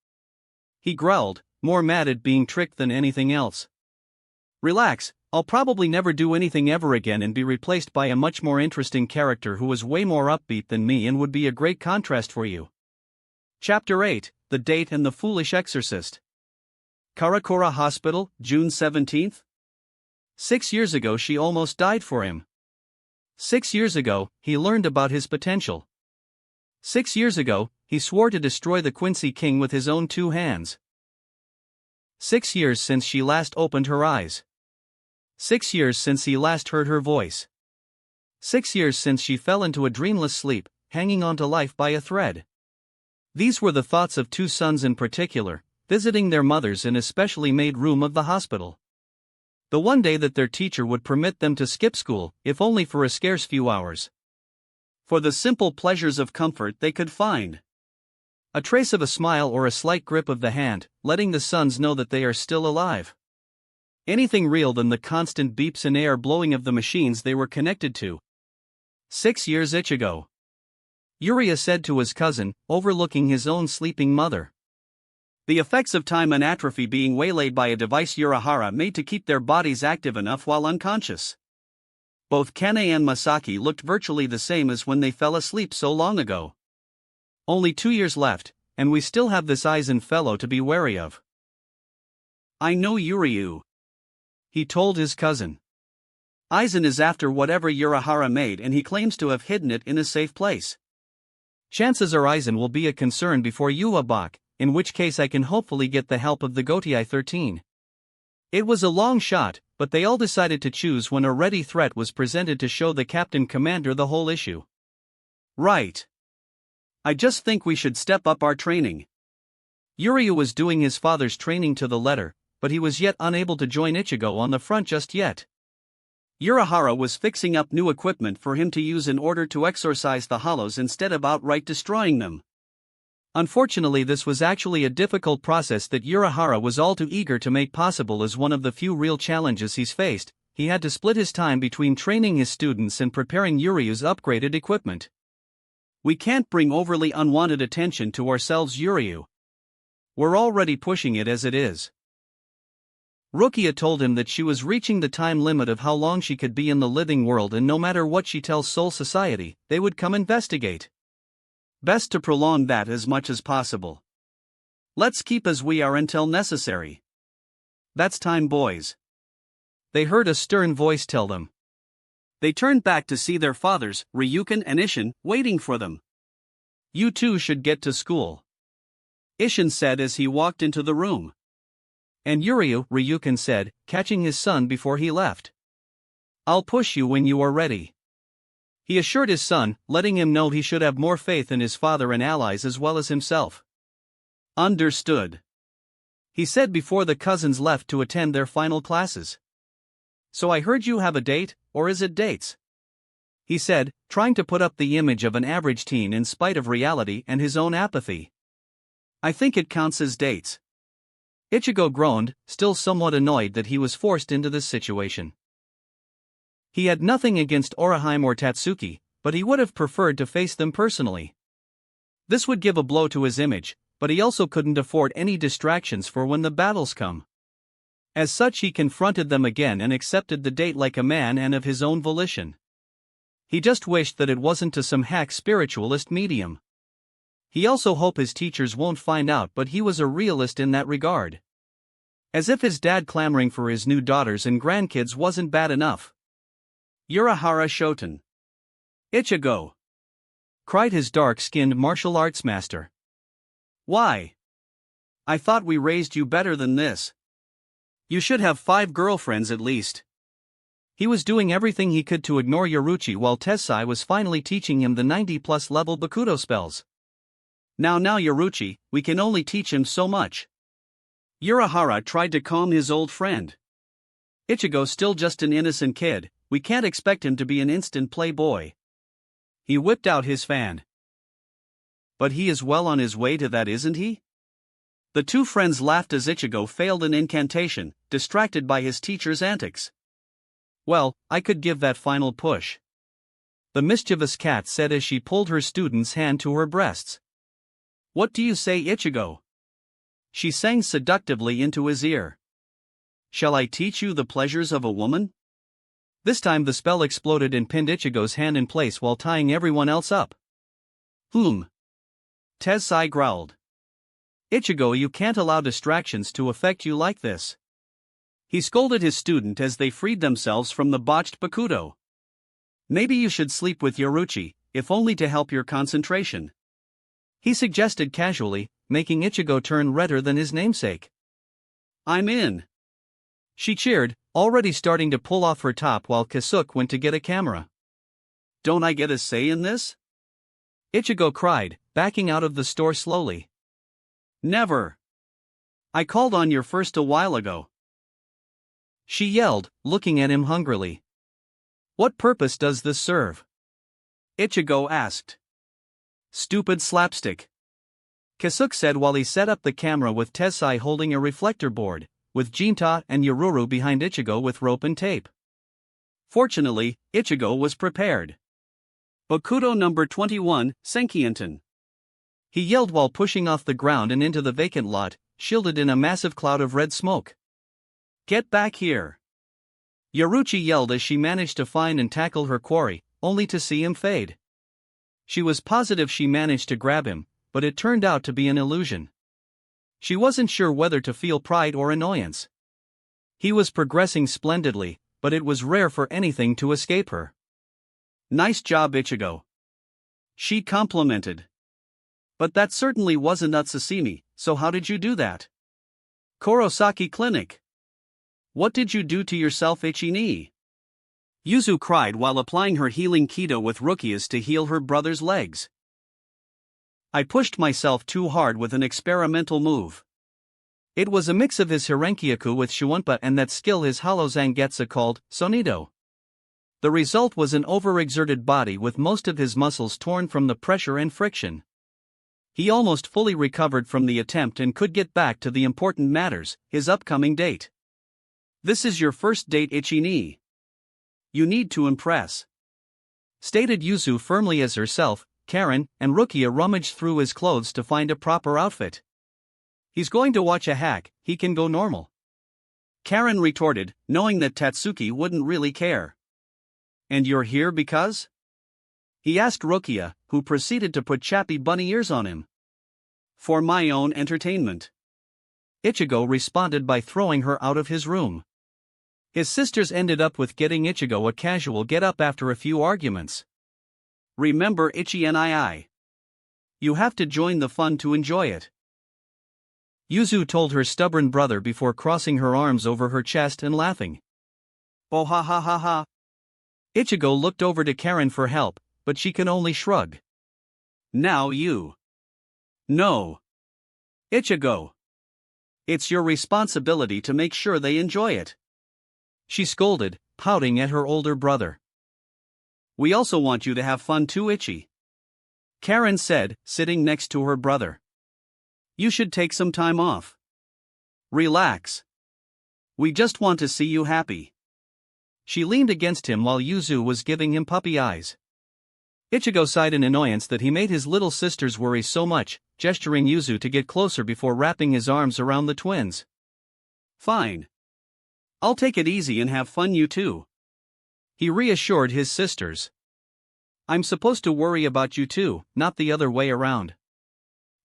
He growled, more mad at being tricked than anything else. Relax, I'll probably never do anything ever again and be replaced by a much more interesting character who is way more upbeat than me and would be a great contrast for you. Chapter 8, The Date and the Foolish Exorcist. Karakura Hospital, June 17. 6 years ago she almost died for him. 6 years ago, he learned about his potential. 6 years ago, he swore to destroy the Quincy King with his own 2 hands. 6 years since she last opened her eyes. 6 years since he last heard her voice. 6 years since she fell into a dreamless sleep, hanging on to life by a thread. These were the thoughts of 2 sons in particular, visiting their mothers in a specially made room of the hospital. The one day that their teacher would permit them to skip school, if only for a scarce few hours. For the simple pleasures of comfort they could find. A trace of a smile or a slight grip of the hand, letting the sons know that they are still alive. Anything real than the constant beeps and air blowing of the machines they were connected to. 6 years Ichigo. Uriya said to his cousin, overlooking his own sleeping mother. The effects of time and atrophy being waylaid by a device Urahara made to keep their bodies active enough while unconscious. Both Kane and Masaki looked virtually the same as when they fell asleep so long ago. Only 2 years left, and we still have this Aizen fellow to be wary of. I know Yuryu, he told his cousin. Aizen is after whatever Urahara made and he claims to have hidden it in a safe place. Chances are Aizen will be a concern before you, Abak, in which case I can hopefully get the help of the Gotii 13. It was a long shot, but they all decided to choose when a ready threat was presented to show the Captain Commander the whole issue. Right. I just think we should step up our training. Yuryu was doing his father's training to the letter, but he was yet unable to join Ichigo on the front just yet. Urahara was fixing up new equipment for him to use in order to exorcise the hollows instead of outright destroying them. Unfortunately, this was actually a difficult process that Urahara was all too eager to make possible. As one of the few real challenges he's faced, he had to split his time between training his students and preparing Yuryu's upgraded equipment. We can't bring overly unwanted attention to ourselves, Yuryu. We're already pushing it as it is. Rukia told him that she was reaching the time limit of how long she could be in the living world, and no matter what she tells Soul Society, they would come investigate. Best to prolong that as much as possible. Let's keep as we are until necessary. That's time, boys. They heard a stern voice tell them. They turned back to see their fathers, Ryukin and Ishin, waiting for them. You two should get to school, Ishin said as he walked into the room. And Ryukin said, catching his son before he left. I'll push you when you are ready. He assured his son, letting him know he should have more faith in his father and allies as well as himself. Understood, he said before the cousins left to attend their final classes. So I heard you have a date, or is it dates? He said, trying to put up the image of an average teen in spite of reality and his own apathy. I think it counts as dates. Ichigo groaned, still somewhat annoyed that he was forced into this situation. He had nothing against Oraheim or Tatsuki, but he would have preferred to face them personally. This would give a blow to his image, but he also couldn't afford any distractions for when the battles come. As such, he confronted them again and accepted the date like a man and of his own volition. He just wished that it wasn't to some hack spiritualist medium. He also hoped his teachers won't find out, but he was a realist in that regard. As if his dad clamoring for his new daughters and grandkids wasn't bad enough. Urahara Shoten. Ichigo. cried his dark-skinned martial arts master. Why? I thought we raised you better than this. You should have 5 girlfriends at least. He was doing everything he could to ignore Yoruchi while Tessai was finally teaching him the 90-plus level Bakudo spells. Now Yoruchi, we can only teach him so much. Urahara tried to calm his old friend. Ichigo's still just an innocent kid, we can't expect him to be an instant playboy. He whipped out his fan. But he is well on his way to that, isn't he? The two friends laughed as Ichigo failed an incantation, distracted by his teacher's antics. Well, I could give that final push, the mischievous cat said as she pulled her student's hand to her breasts. What do you say, Ichigo? She sang seductively into his ear. Shall I teach you the pleasures of a woman? This time the spell exploded and pinned Ichigo's hand in place while tying everyone else up. Tessai growled. Ichigo, you can't allow distractions to affect you like this. He scolded his student as they freed themselves from the botched Bakudo. Maybe you should sleep with Yoruchi, if only to help your concentration, he suggested casually, making Ichigo turn redder than his namesake. I'm in, she cheered, already starting to pull off her top while Kasuke went to get a camera. Don't I get a say in this? Ichigo cried, backing out of the store slowly. Never. I called on your first a while ago, she yelled, looking at him hungrily. What purpose does this serve? Ichigo asked. Stupid slapstick, Kasuke said while he set up the camera with Tessai holding a reflector board, with Jinta and Yoruru behind Ichigo with rope and tape. Fortunately, Ichigo was prepared. Bakudo number 21, Senkienten, he yelled while pushing off the ground and into the vacant lot, shielded in a massive cloud of red smoke. Get back here! Yoruchi yelled as she managed to find and tackle her quarry, only to see him fade. She was positive she managed to grab him, but it turned out to be an illusion. She wasn't sure whether to feel pride or annoyance. He was progressing splendidly, but it was rare for anything to escape her. Nice job, Ichigo, she complimented. But that certainly wasn't Utsusimi, so how did you do that? Kurosaki Clinic. What did you do to yourself, Ichi-ni? Yuzu cried while applying her healing Kido with Rukia's to heal her brother's legs. I pushed myself too hard with an experimental move. It was a mix of his Hirenkyaku with Shuunpa and that skill his Hollow Zangetsu called Sonido. The result was an overexerted body with most of his muscles torn from the pressure and friction. He almost fully recovered from the attempt and could get back to the important matters, his upcoming date. This is your first date, Ichi-ni. You need to impress, stated Yuzu firmly as herself, Karen, and Rukia rummaged through his clothes to find a proper outfit. He's going to watch a hack, he can go normal, Karen retorted, knowing that Tatsuki wouldn't really care. And you're here because? He asked Rukia, who proceeded to put chappy bunny ears on him. For my own entertainment, Ichigo responded by throwing her out of his room. His sisters ended up with getting Ichigo a casual get-up after a few arguments. Remember, Ichi-ni, you have to join the fun to enjoy it, Yuzu told her stubborn brother before crossing her arms over her chest and laughing. Oh ha ha ha ha. Ichigo looked over to Karen for help, but she can only shrug. Now you. No. Ichigo. It's your responsibility to make sure they enjoy it, she scolded, pouting at her older brother. We also want you to have fun too, Ichi, Karen said, sitting next to her brother. You should take some time off. Relax. We just want to see you happy. She leaned against him while Yuzu was giving him puppy eyes. Ichigo sighed in annoyance that he made his little sisters worry so much, gesturing Yuzu to get closer before wrapping his arms around the twins. Fine. I'll take it easy and have fun, you too, he reassured his sisters. I'm supposed to worry about you too, not the other way around,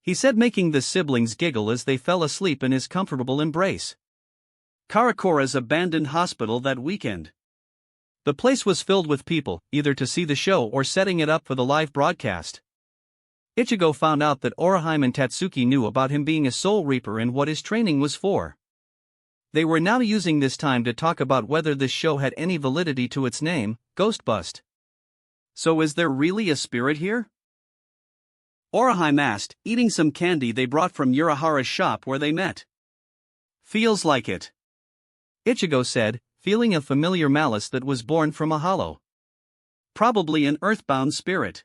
he said, making the siblings giggle as they fell asleep in his comfortable embrace. Karakura's abandoned hospital that weekend. The place was filled with people, either to see the show or setting it up for the live broadcast. Ichigo found out that Oraheim and Tatsuki knew about him being a Soul Reaper and what his training was for. They were now using this time to talk about whether this show had any validity to its name, Ghostbust. So is there really a spirit here? Oraheim asked, eating some candy they brought from Urahara's shop where they met. Feels like it. Ichigo said, feeling a familiar malice that was born from a hollow. Probably an earthbound spirit.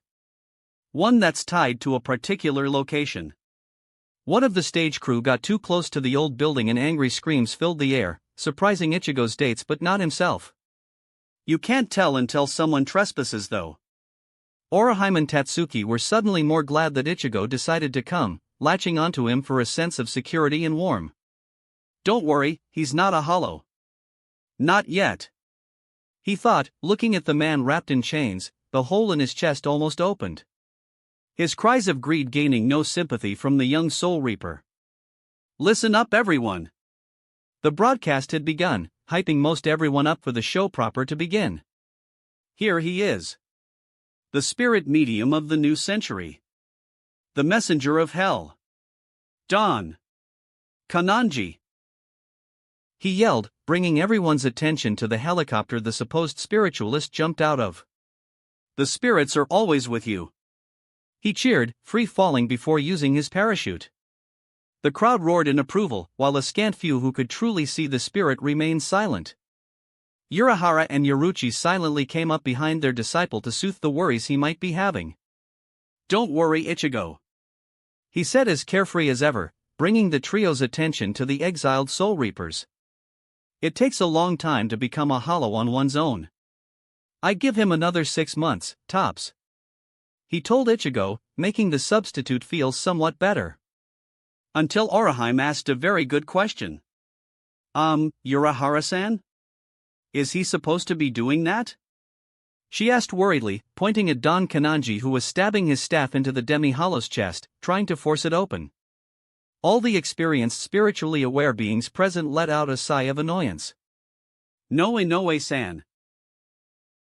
One that's tied to a particular location. One of the stage crew got too close to the old building and angry screams filled the air, surprising Ichigo's dates but not himself. You can't tell until someone trespasses though. Oraheim and Tatsuki were suddenly more glad that Ichigo decided to come, latching onto him for a sense of security and warmth. Don't worry, he's not a hollow. Not yet. He thought, looking at the man wrapped in chains, the hole in his chest almost opened. His cries of greed gaining no sympathy from the young Soul Reaper. Listen up everyone. The broadcast had begun, hyping most everyone up for the show proper to begin. Here he is. The spirit medium of the new century. The messenger of hell. Don Kananji. He yelled, bringing everyone's attention to the helicopter the supposed spiritualist jumped out of. The spirits are always with you. He cheered, free-falling before using his parachute. The crowd roared in approval, while a scant few who could truly see the spirit remained silent. Urahara and Yoruchi silently came up behind their disciple to soothe the worries he might be having. Don't worry, Ichigo, he said as carefree as ever, bringing the trio's attention to the exiled Soul Reapers. It takes a long time to become a hollow on one's own. I give him another 6 months, tops. He told Ichigo, making the substitute feel somewhat better. Until Oraheim asked a very good question. Urahara-san? Is he supposed to be doing that? She asked worriedly, pointing at Don Kananji who was stabbing his staff into the demi-hollow's chest, trying to force it open. All the experienced spiritually aware beings present let out a sigh of annoyance. No Inoue-san.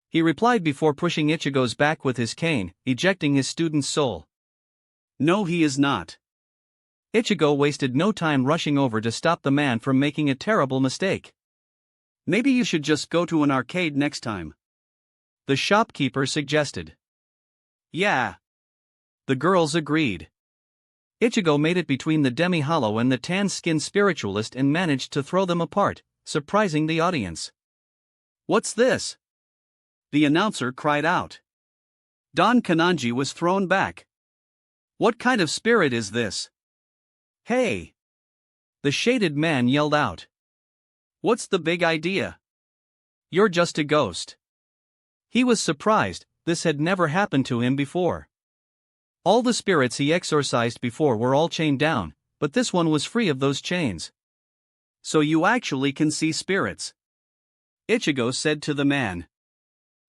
He replied before pushing Ichigo's back with his cane, ejecting his student's soul. No, he is not. Ichigo wasted no time rushing over to stop the man from making a terrible mistake. Maybe you should just go to an arcade next time, the shopkeeper suggested. Yeah. The girls agreed. Ichigo made it between the demi-hollow and the tan-skinned spiritualist and managed to throw them apart, surprising the audience. What's this? The announcer cried out. Don Kananji was thrown back. What kind of spirit is this? Hey! The shaded man yelled out. What's the big idea? You're just a ghost. He was surprised, this had never happened to him before. All the spirits he exorcised before were all chained down, but this one was free of those chains. So you actually can see spirits? Ichigo said to the man.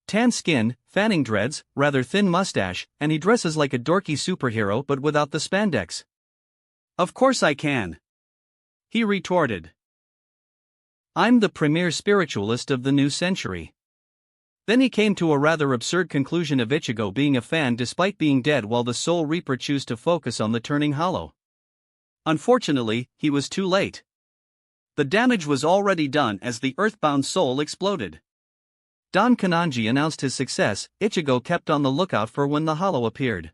Tan skin, fanning dreads, rather thin mustache, and he dresses like a dorky superhero but without the spandex. Of course I can. He retorted. I'm the premier spiritualist of the new century. Then he came to a rather absurd conclusion of Ichigo being a fan despite being dead while the Soul Reaper chose to focus on the turning hollow. Unfortunately, he was too late. The damage was already done as the earthbound soul exploded. Don Kananji announced his success. Ichigo kept on the lookout for when the hollow appeared.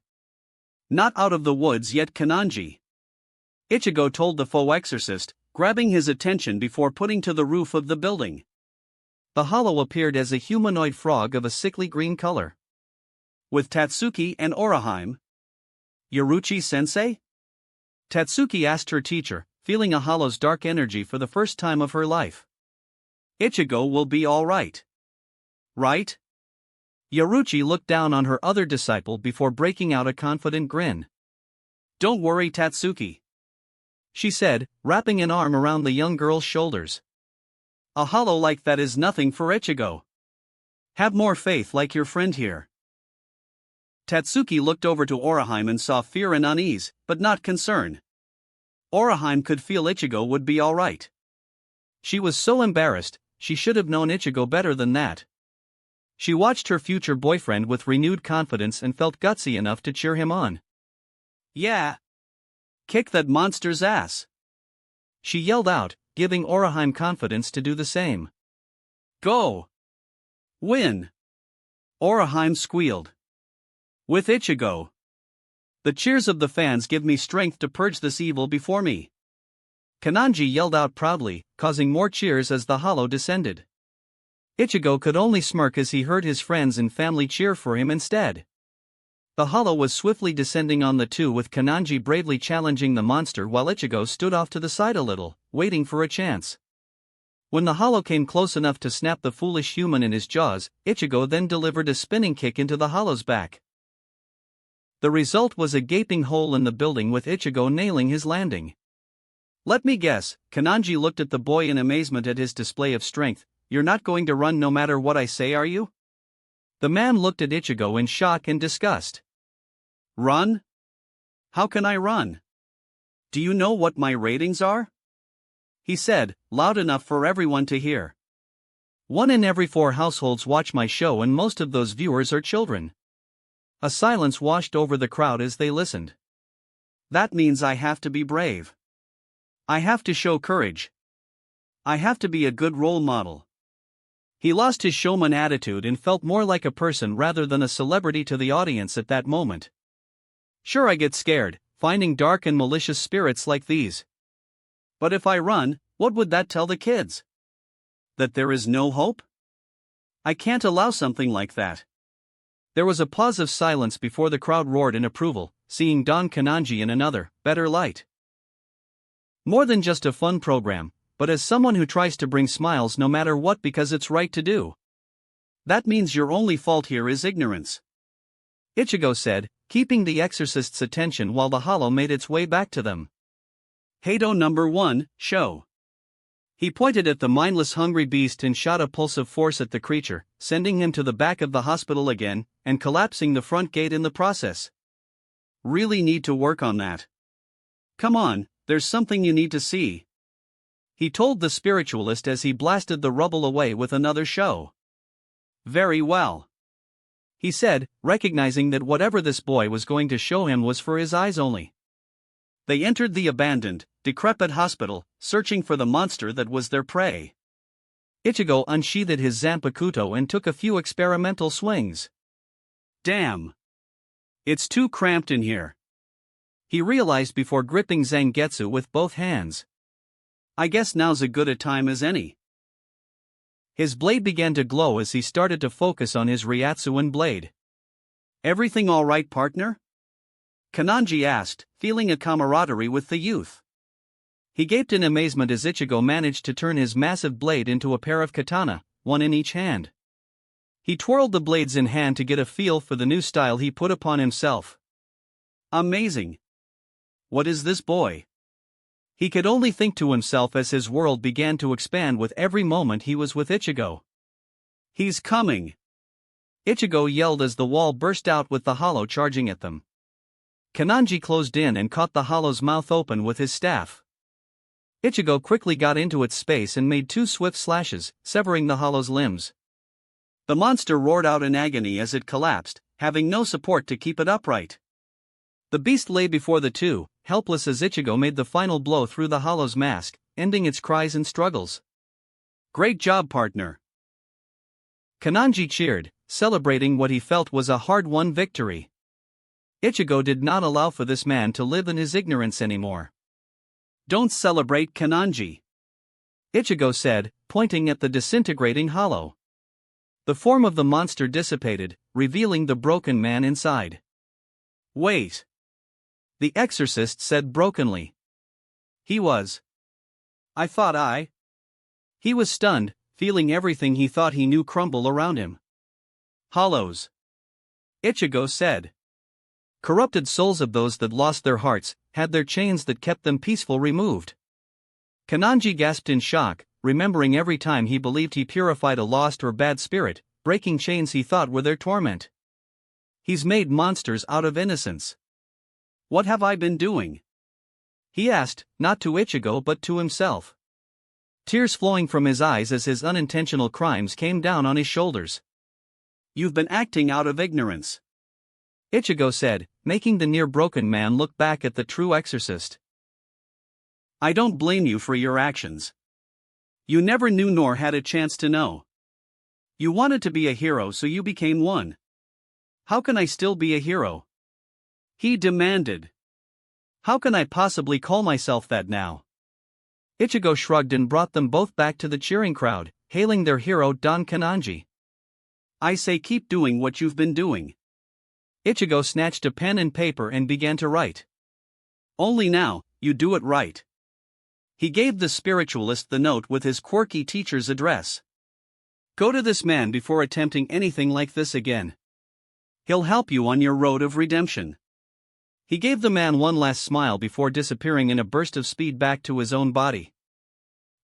Not out of the woods yet, Kananji, Ichigo told the faux exorcist, grabbing his attention before putting to the roof of the building. The hollow appeared as a humanoid frog of a sickly green color. With Tatsuki and Oraheim. Yoruchi-sensei? Tatsuki asked her teacher, feeling a hollow's dark energy for the first time of her life. Ichigo will be all right. Right? Yoruchi looked down on her other disciple before breaking out a confident grin. Don't worry, Tatsuki, she said, wrapping an arm around the young girl's shoulders. A hollow like that is nothing for Ichigo. Have more faith like your friend here. Tatsuki looked over to Oraheim and saw fear and unease, but not concern. Oraheim could feel Ichigo would be all right. She was so embarrassed, she should have known Ichigo better than that. She watched her future boyfriend with renewed confidence and felt gutsy enough to cheer him on. Yeah. Kick that monster's ass. She yelled out, giving Oraheim confidence to do the same. Go. Win. Oraheim squealed. With Ichigo. The cheers of the fans give me strength to purge this evil before me. Kananji yelled out proudly, causing more cheers as the hollow descended. Ichigo could only smirk as he heard his friends and family cheer for him instead. The hollow was swiftly descending on the two, with Kananji bravely challenging the monster while Ichigo stood off to the side a little, waiting for a chance. When the hollow came close enough to snap the foolish human in his jaws, Ichigo then delivered a spinning kick into the hollow's back. The result was a gaping hole in the building, with Ichigo nailing his landing. Let me guess, Kananji looked at the boy in amazement at his display of strength. You're not going to run no matter what I say, are you? The man looked at Ichigo in shock and disgust. Run? How can I run? Do you know what my ratings are? He said, loud enough for everyone to hear. 1 in every 4 households watch my show, and most of those viewers are children. A silence washed over the crowd as they listened. That means I have to be brave. I have to show courage. I have to be a good role model. He lost his showman attitude and felt more like a person rather than a celebrity to the audience at that moment. Sure, I get scared, finding dark and malicious spirits like these. But if I run, what would that tell the kids? That there is no hope? I can't allow something like that. There was a pause of silence before the crowd roared in approval, seeing Don Kananji in another, better light. More than just a fun program, but as someone who tries to bring smiles no matter what because it's right to do. That means your only fault here is ignorance, Ichigo said, keeping the exorcist's attention while the hollow made its way back to them. Hado number 1, show. He pointed at the mindless hungry beast and shot a pulse of force at the creature, sending him to the back of the hospital again, and collapsing the front gate in the process. Really need to work on that. Come on, there's something you need to see, he told the spiritualist as he blasted the rubble away with another show. Very well, he said, recognizing that whatever this boy was going to show him was for his eyes only. They entered the abandoned, decrepit hospital, searching for the monster that was their prey. Ichigo unsheathed his Zanpakuto and took a few experimental swings. Damn! It's too cramped in here, he realized before gripping Zangetsu with both hands. I guess now's as good a time as any. His blade began to glow as he started to focus on his Ryatsuan blade. Everything all right, partner? Kananji asked, feeling a camaraderie with the youth. He gaped in amazement as Ichigo managed to turn his massive blade into a pair of katana, one in each hand. He twirled the blades in hand to get a feel for the new style he put upon himself. Amazing! What is this boy? He could only think to himself as his world began to expand with every moment he was with Ichigo. He's coming! Ichigo yelled as the wall burst out with the hollow charging at them. Kananji closed in and caught the hollow's mouth open with his staff. Ichigo quickly got into its space and made 2 swift slashes, severing the hollow's limbs. The monster roared out in agony as it collapsed, having no support to keep it upright. The beast lay before the two, helpless as Ichigo made the final blow through the hollow's mask, ending its cries and struggles. Great job, partner! Kananji cheered, celebrating what he felt was a hard-won victory. Ichigo did not allow for this man to live in his ignorance anymore. Don't celebrate, Kananji, Ichigo said, pointing at the disintegrating hollow. The form of the monster dissipated, revealing the broken man inside. Wait! The exorcist said brokenly. He was. I thought I. He was stunned, feeling everything he thought he knew crumble around him. Hollows, Ichigo said. Corrupted souls of those that lost their hearts, had their chains that kept them peaceful removed. Kananji gasped in shock, remembering every time he believed he purified a lost or bad spirit, breaking chains he thought were their torment. He's made monsters out of innocence. What have I been doing? He asked, not to Ichigo but to himself. Tears flowing from his eyes as his unintentional crimes came down on his shoulders. You've been acting out of ignorance, Ichigo said, making the near-broken man look back at the true exorcist. I don't blame you for your actions. You never knew nor had a chance to know. You wanted to be a hero, so you became one. How can I still be a hero? He demanded. How can I possibly call myself that now? Ichigo shrugged and brought them both back to the cheering crowd, hailing their hero Don Kananji. I say keep doing what you've been doing. Ichigo snatched a pen and paper and began to write. Only now, you do it right. He gave the spiritualist the note with his quirky teacher's address. Go to this man before attempting anything like this again. He'll help you on your road of redemption. He gave the man one last smile before disappearing in a burst of speed back to his own body.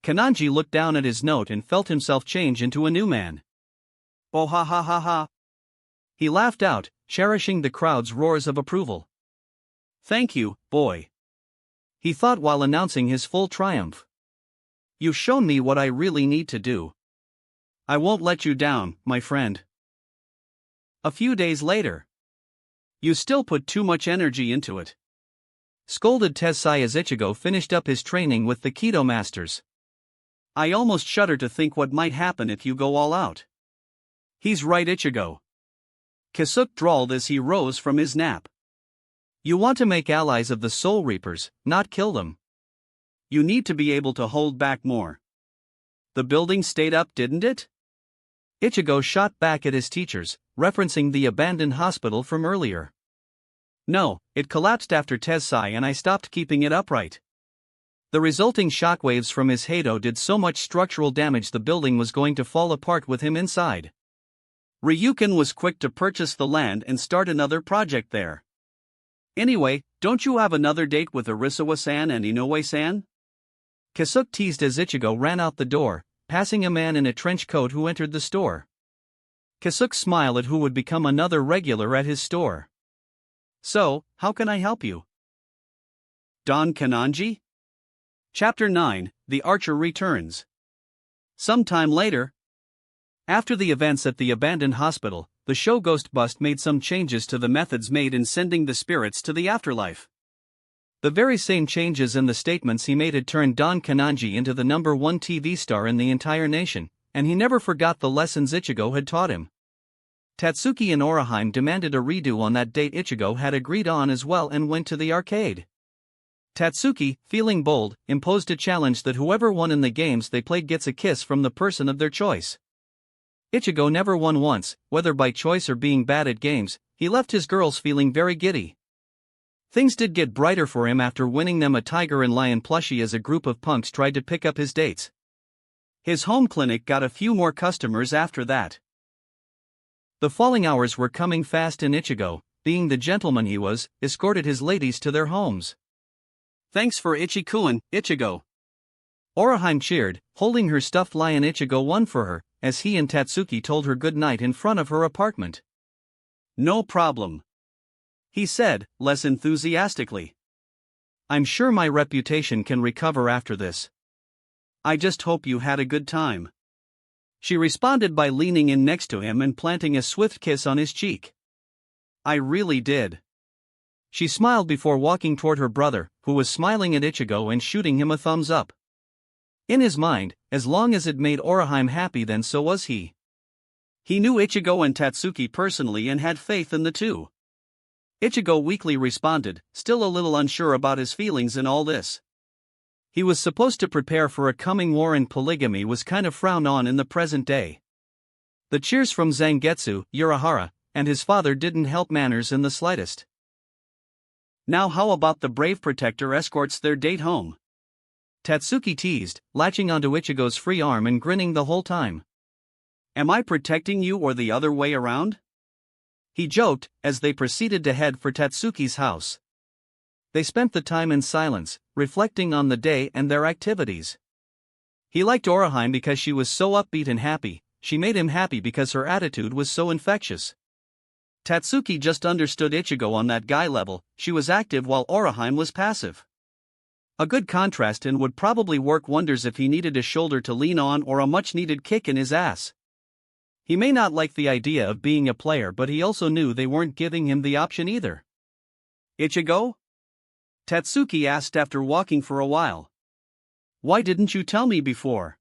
Kananji looked down at his note and felt himself change into a new man. Oh ha ha ha ha. He laughed out, cherishing the crowd's roars of approval. Thank you, boy. He thought while announcing his full triumph. You've shown me what I really need to do. I won't let you down, my friend. A few days later. You still put too much energy into it. Scolded Tessai as Ichigo finished up his training with the Kido masters. I almost shudder to think what might happen if you go all out. He's right, Ichigo. Kisuke drawled as he rose from his nap. You want to make allies of the Soul Reapers, not kill them. You need to be able to hold back more. The building stayed up, didn't it? Ichigo shot back at his teachers, referencing the abandoned hospital from earlier. No, it collapsed after Tessai and I stopped keeping it upright. The resulting shockwaves from his Heido did so much structural damage the building was going to fall apart with him inside. Ryukin was quick to purchase the land and start another project there. Anyway, don't you have another date with Arisawa-san and Inoue-san? Kisuke teased as Ichigo ran out the door, passing a man in a trench coat who entered the store. Kisuke smiled at who would become another regular at his store. So, how can I help you? Don Kananji? Chapter 9, The Archer Returns. Sometime later. After the events at the abandoned hospital, the show Ghost Bust made some changes to the methods made in sending the spirits to the afterlife. The very same changes in the statements he made had turned Don Kananji into the #1 TV star in the entire nation, and he never forgot the lessons Ichigo had taught him. Tatsuki and Oraheim demanded a redo on that date Ichigo had agreed on as well and went to the arcade. Tatsuki, feeling bold, imposed a challenge that whoever won in the games they played gets a kiss from the person of their choice. Ichigo never won once, whether by choice or being bad at games. He left his girls feeling very giddy. Things did get brighter for him after winning them a tiger and lion plushie as a group of punks tried to pick up his dates. His home clinic got a few more customers after that. The falling hours were coming fast and Ichigo, being the gentleman he was, escorted his ladies to their homes. Thanks for Ichikuin, Ichigo. Oraheim cheered, holding her stuffed lion Ichigo won for her, as he and Tatsuki told her good night in front of her apartment. No problem, he said, less enthusiastically. I'm sure my reputation can recover after this. I just hope you had a good time. She responded by leaning in next to him and planting a swift kiss on his cheek. I really did. She smiled before walking toward her brother, who was smiling at Ichigo and shooting him a thumbs up. In his mind, as long as it made Oraheim happy then so was he. He knew Ichigo and Tatsuki personally and had faith in the two. Ichigo weakly responded, still a little unsure about his feelings in all this. He was supposed to prepare for a coming war and polygamy was kind of frowned on in the present day. The cheers from Zangetsu, Urahara, and his father didn't help manners in the slightest. Now how about the brave protector escorts their date home? Tatsuki teased, latching onto Ichigo's free arm and grinning the whole time. Am I protecting you or the other way around? He joked, as they proceeded to head for Tatsuki's house. They spent the time in silence, reflecting on the day and their activities. He liked Oraheim because she was so upbeat and happy, she made him happy because her attitude was so infectious. Tatsuki just understood Ichigo on that guy level, she was active while Oraheim was passive. A good contrast and would probably work wonders if he needed a shoulder to lean on or a much-needed kick in his ass. He may not like the idea of being a player, but he also knew they weren't giving him the option either. Ichigo? Tatsuki asked after walking for a while. Why didn't you tell me before?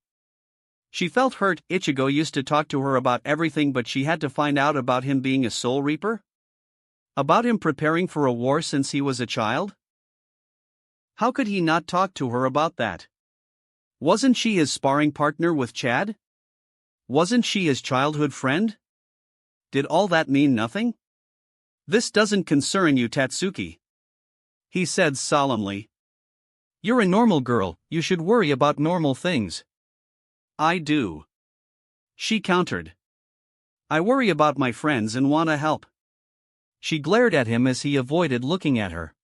She felt hurt. Ichigo used to talk to her about everything, but she had to find out about him being a soul reaper? About him preparing for a war since he was a child? How could he not talk to her about that? Wasn't she his sparring partner with Chad? Wasn't she his childhood friend? Did all that mean nothing? This doesn't concern you, Tatsuki, he said solemnly. You're a normal girl, you should worry about normal things. I do, she countered. I worry about my friends and want to help. She glared at him as he avoided looking at her.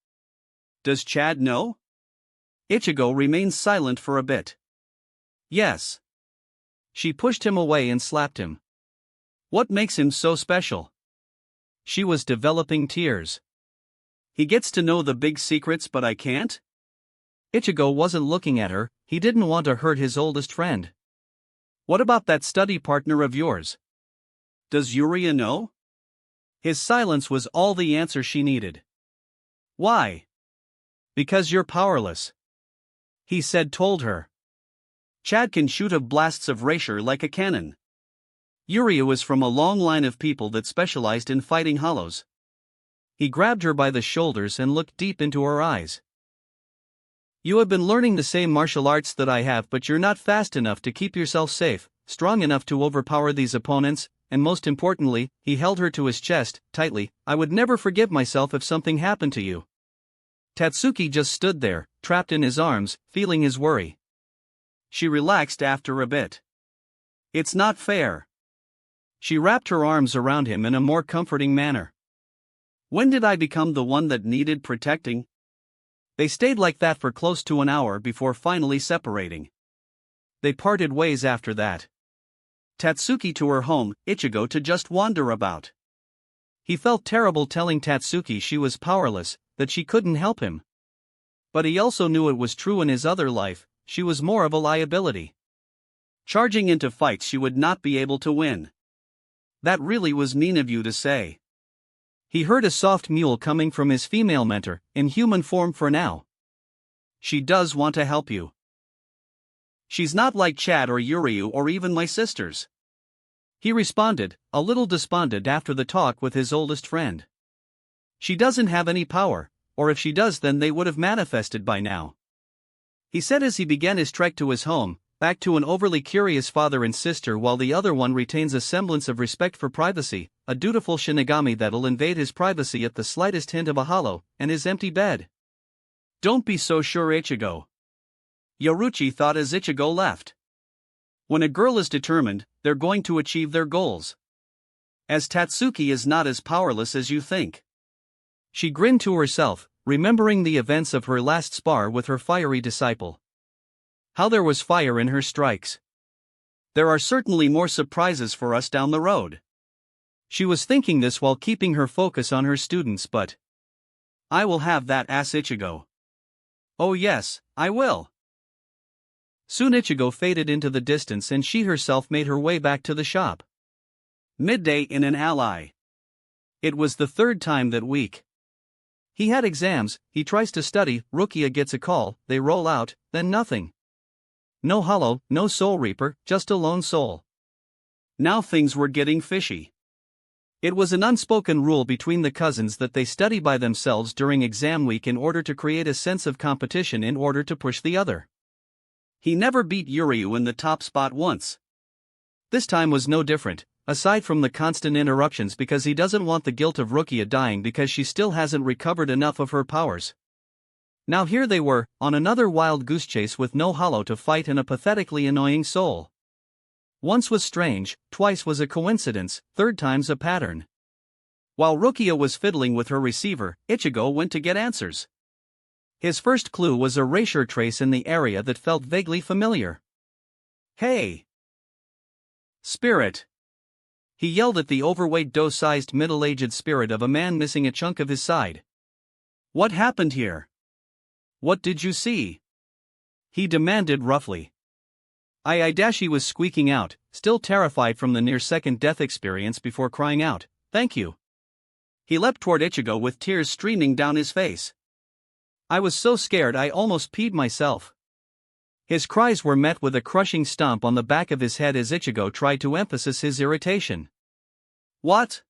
Does Chad know? Ichigo remained silent for a bit. Yes. She pushed him away and slapped him. What makes him so special? She was developing tears. He gets to know the big secrets, but I can't? Ichigo wasn't looking at her, he didn't want to hurt his oldest friend. What about that study partner of yours? Does Yuria know? His silence was all the answer she needed. Why? Because you're powerless, he told her. Chad can shoot a blasts of Raisher like a cannon. Yuria was from a long line of people that specialized in fighting hollows. He grabbed her by the shoulders and looked deep into her eyes. You have been learning the same martial arts that I have, but you're not fast enough to keep yourself safe, strong enough to overpower these opponents, and most importantly, he held her to his chest, tightly. I would never forgive myself if something happened to you. Tatsuki just stood there, trapped in his arms, feeling his worry. She relaxed after a bit. It's not fair. She wrapped her arms around him in a more comforting manner. When did I become the one that needed protecting? They stayed like that for close to an hour before finally separating. They parted ways after that. Tatsuki to her home, Ichigo to just wander about. He felt terrible telling Tatsuki she was powerless, that she couldn't help him. But he also knew it was true in his other life, she was more of a liability. Charging into fights she would not be able to win. That really was mean of you to say. He heard a soft mewl coming from his female mentor, in human form for now. She does want to help you. She's not like Chad or Yuryu or even my sisters, he responded, a little despondent after the talk with his oldest friend. She doesn't have any power, or if she does then they would have manifested by now. He said as he began his trek to his home, back to an overly curious father and sister while the other one retains a semblance of respect for privacy, a dutiful Shinigami that'll invade his privacy at the slightest hint of a hollow, and his empty bed. Don't be so sure, Ichigo, Yoruichi thought as Ichigo left. When a girl is determined, they're going to achieve their goals. As Tatsuki is not as powerless as you think. She grinned to herself, remembering the events of her last spar with her fiery disciple. How there was fire in her strikes. There are certainly more surprises for us down the road. She was thinking this while keeping her focus on her students, but I will have that ass Ichigo. Oh yes, I will. Soon Ichigo faded into the distance and she herself made her way back to the shop. Midday in an ally. It was the third time that week. He had exams, he tries to study, Rukia gets a call, they roll out, then nothing. No hollow, no soul reaper, just a lone soul. Now things were getting fishy. It was an unspoken rule between the cousins that they study by themselves during exam week in order to create a sense of competition in order to push the other. He never beat Yuryu in the top spot once. This time was no different, aside from the constant interruptions because he doesn't want the guilt of Rukia dying because she still hasn't recovered enough of her powers. Now here they were, on another wild goose chase with no hollow to fight and a pathetically annoying soul. Once was strange, twice was a coincidence, third time's a pattern. While Rukia was fiddling with her receiver, Ichigo went to get answers. His first clue was a Raisher trace in the area that felt vaguely familiar. Hey! Spirit! He yelled at the overweight doe-sized middle-aged spirit of a man missing a chunk of his side. What happened here? What did you see? He demanded roughly. Aidashi was squeaking out, still terrified from the near-second death experience before crying out, "Thank you." He leapt toward Ichigo with tears streaming down his face. I was so scared I almost peed myself. His cries were met with a crushing stomp on the back of his head as Ichigo tried to emphasize his irritation. "What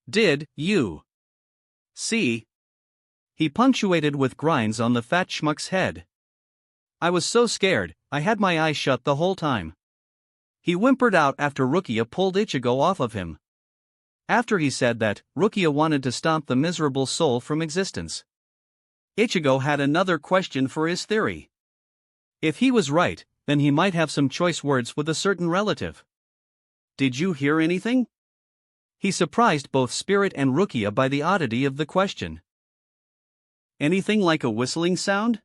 did you see?" he punctuated with grinds on the fat schmuck's head. I was so scared, I had my eyes shut the whole time. He whimpered out after Rukia pulled Ichigo off of him. After he said that, Rukia wanted to stomp the miserable soul from existence. Ichigo had another question for his theory. If he was right, then he might have some choice words with a certain relative. "Did you hear anything?" He surprised both Spirit and Rukia by the oddity of the question. "Anything like a whistling sound?"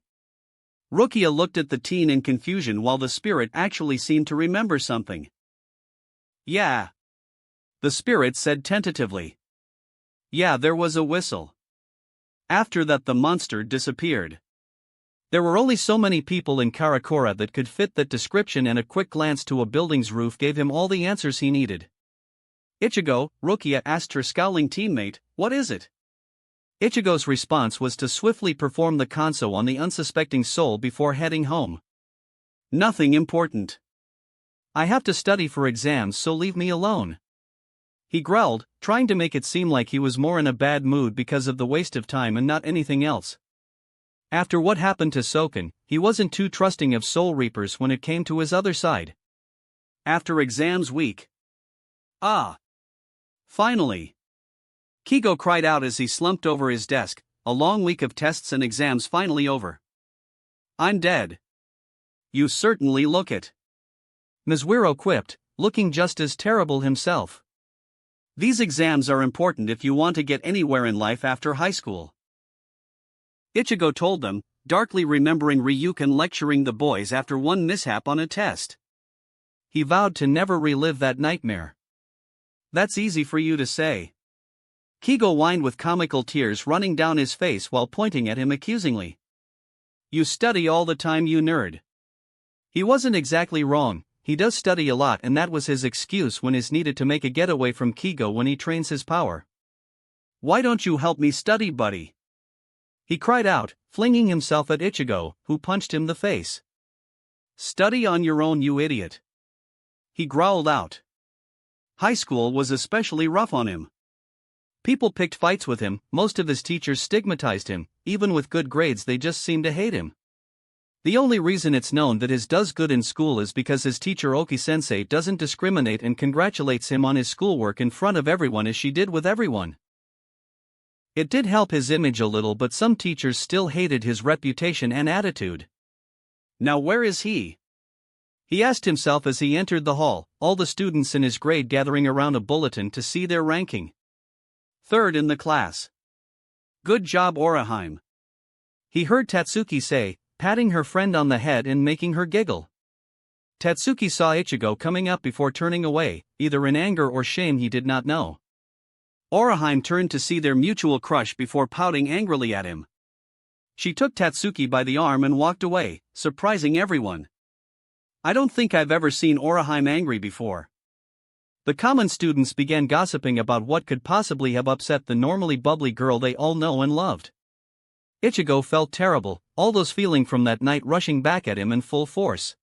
Rukia looked at the teen in confusion while the Spirit actually seemed to remember something. "Yeah," the Spirit said tentatively. "Yeah, there was a whistle. After that the monster disappeared." There were only so many people in Karakura that could fit that description, and a quick glance to a building's roof gave him all the answers he needed. "Ichigo," Rukia asked her scowling teammate, "what is it?" Ichigo's response was to swiftly perform the kanso on the unsuspecting soul before heading home. "Nothing important. I have to study for exams, so leave me alone," he growled, trying to make it seem like he was more in a bad mood because of the waste of time and not anything else. After what happened to Soken, he wasn't too trusting of Soul Reapers when it came to his other side. After exams week. Ah! Finally! Kigo cried out as he slumped over his desk, a long week of tests and exams finally over. "I'm dead." "You certainly look it," Mizuiro quipped, looking just as terrible himself. "These exams are important if you want to get anywhere in life after high school," Ichigo told them, darkly remembering Ryukin lecturing the boys after one mishap on a test. He vowed to never relive that nightmare. "That's easy for you to say." Kigo whined with comical tears running down his face while pointing at him accusingly. "You study all the time, you nerd." He wasn't exactly wrong, he does study a lot, and that was his excuse when is needed to make a getaway from Kigo when he trains his power. "Why don't you help me study, buddy?" he cried out, flinging himself at Ichigo, who punched him the face. "Study on your own, you idiot," he growled out. High school was especially rough on him. People picked fights with him, most of his teachers stigmatized him, even with good grades they just seemed to hate him. The only reason it's known that he does good in school is because his teacher Oki-sensei doesn't discriminate and congratulates him on his schoolwork in front of everyone as she did with everyone. It did help his image a little, but some teachers still hated his reputation and attitude. "Now where is he?" he asked himself as he entered the hall, all the students in his grade gathering around a bulletin to see their ranking. "Third in the class. Good job, Oraheim," he heard Tatsuki say, patting her friend on the head and making her giggle. Tatsuki saw Ichigo coming up before turning away, either in anger or shame, he did not know. Oraheim turned to see their mutual crush before pouting angrily at him. She took Tatsuki by the arm and walked away, surprising everyone. "I don't think I've ever seen Oraheim angry before." The common students began gossiping about what could possibly have upset the normally bubbly girl they all know and loved. Ichigo felt terrible, all those feelings from that night rushing back at him in full force.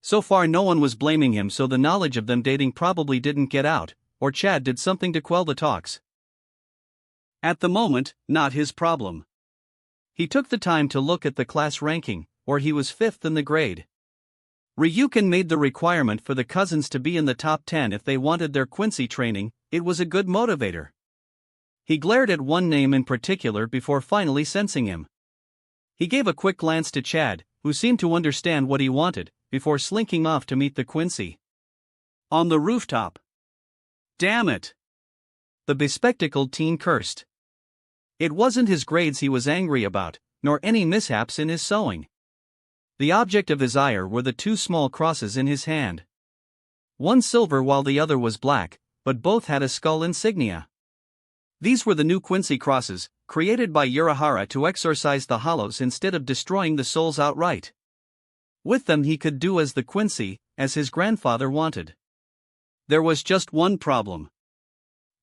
So far no one was blaming him, so the knowledge of them dating probably didn't get out, or Chad did something to quell the talks. At the moment, not his problem. He took the time to look at the class ranking, or he was 5th in the grade. Ryukin made the requirement for the cousins to be in the top 10 if they wanted their Quincy training. It was a good motivator. He glared at one name in particular before finally sensing him. He gave a quick glance to Chad, who seemed to understand what he wanted, before slinking off to meet the Quincy. On the rooftop. "Damn it!" the bespectacled teen cursed. It wasn't his grades he was angry about, nor any mishaps in his sewing. The object of his ire were the 2 small crosses in his hand. One silver while the other was black, but both had a skull insignia. These were the new Quincy crosses, created by Urahara to exorcise the hollows instead of destroying the souls outright. With them he could do as the Quincy, as his grandfather wanted. There was just one problem.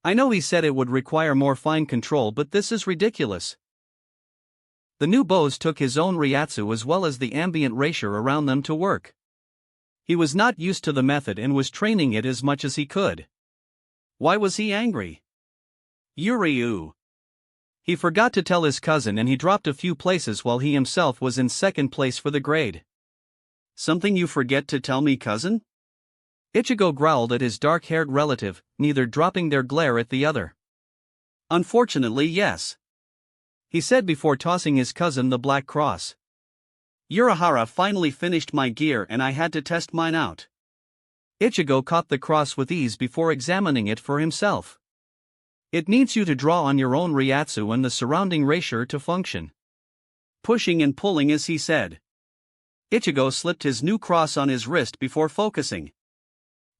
I know he said it would require more fine control, but this is ridiculous. The new bows took his own Ryatsu as well as the ambient erasure around them to work. He was not used to the method and was training it as much as he could. Why was he angry? Yuryu. He forgot to tell his cousin and he dropped a few places while he himself was in second place for the grade. Something you forget to tell me, cousin? Ichigo growled at his dark-haired relative, neither dropping their glare at the other. Unfortunately, yes, he said before tossing his cousin the black cross. Urahara finally finished my gear and I had to test mine out. Ichigo caught the cross with ease before examining it for himself. It needs you to draw on your own Ryatsu and the surrounding erasure to function. Pushing and pulling as he said. Ichigo slipped his new cross on his wrist before focusing.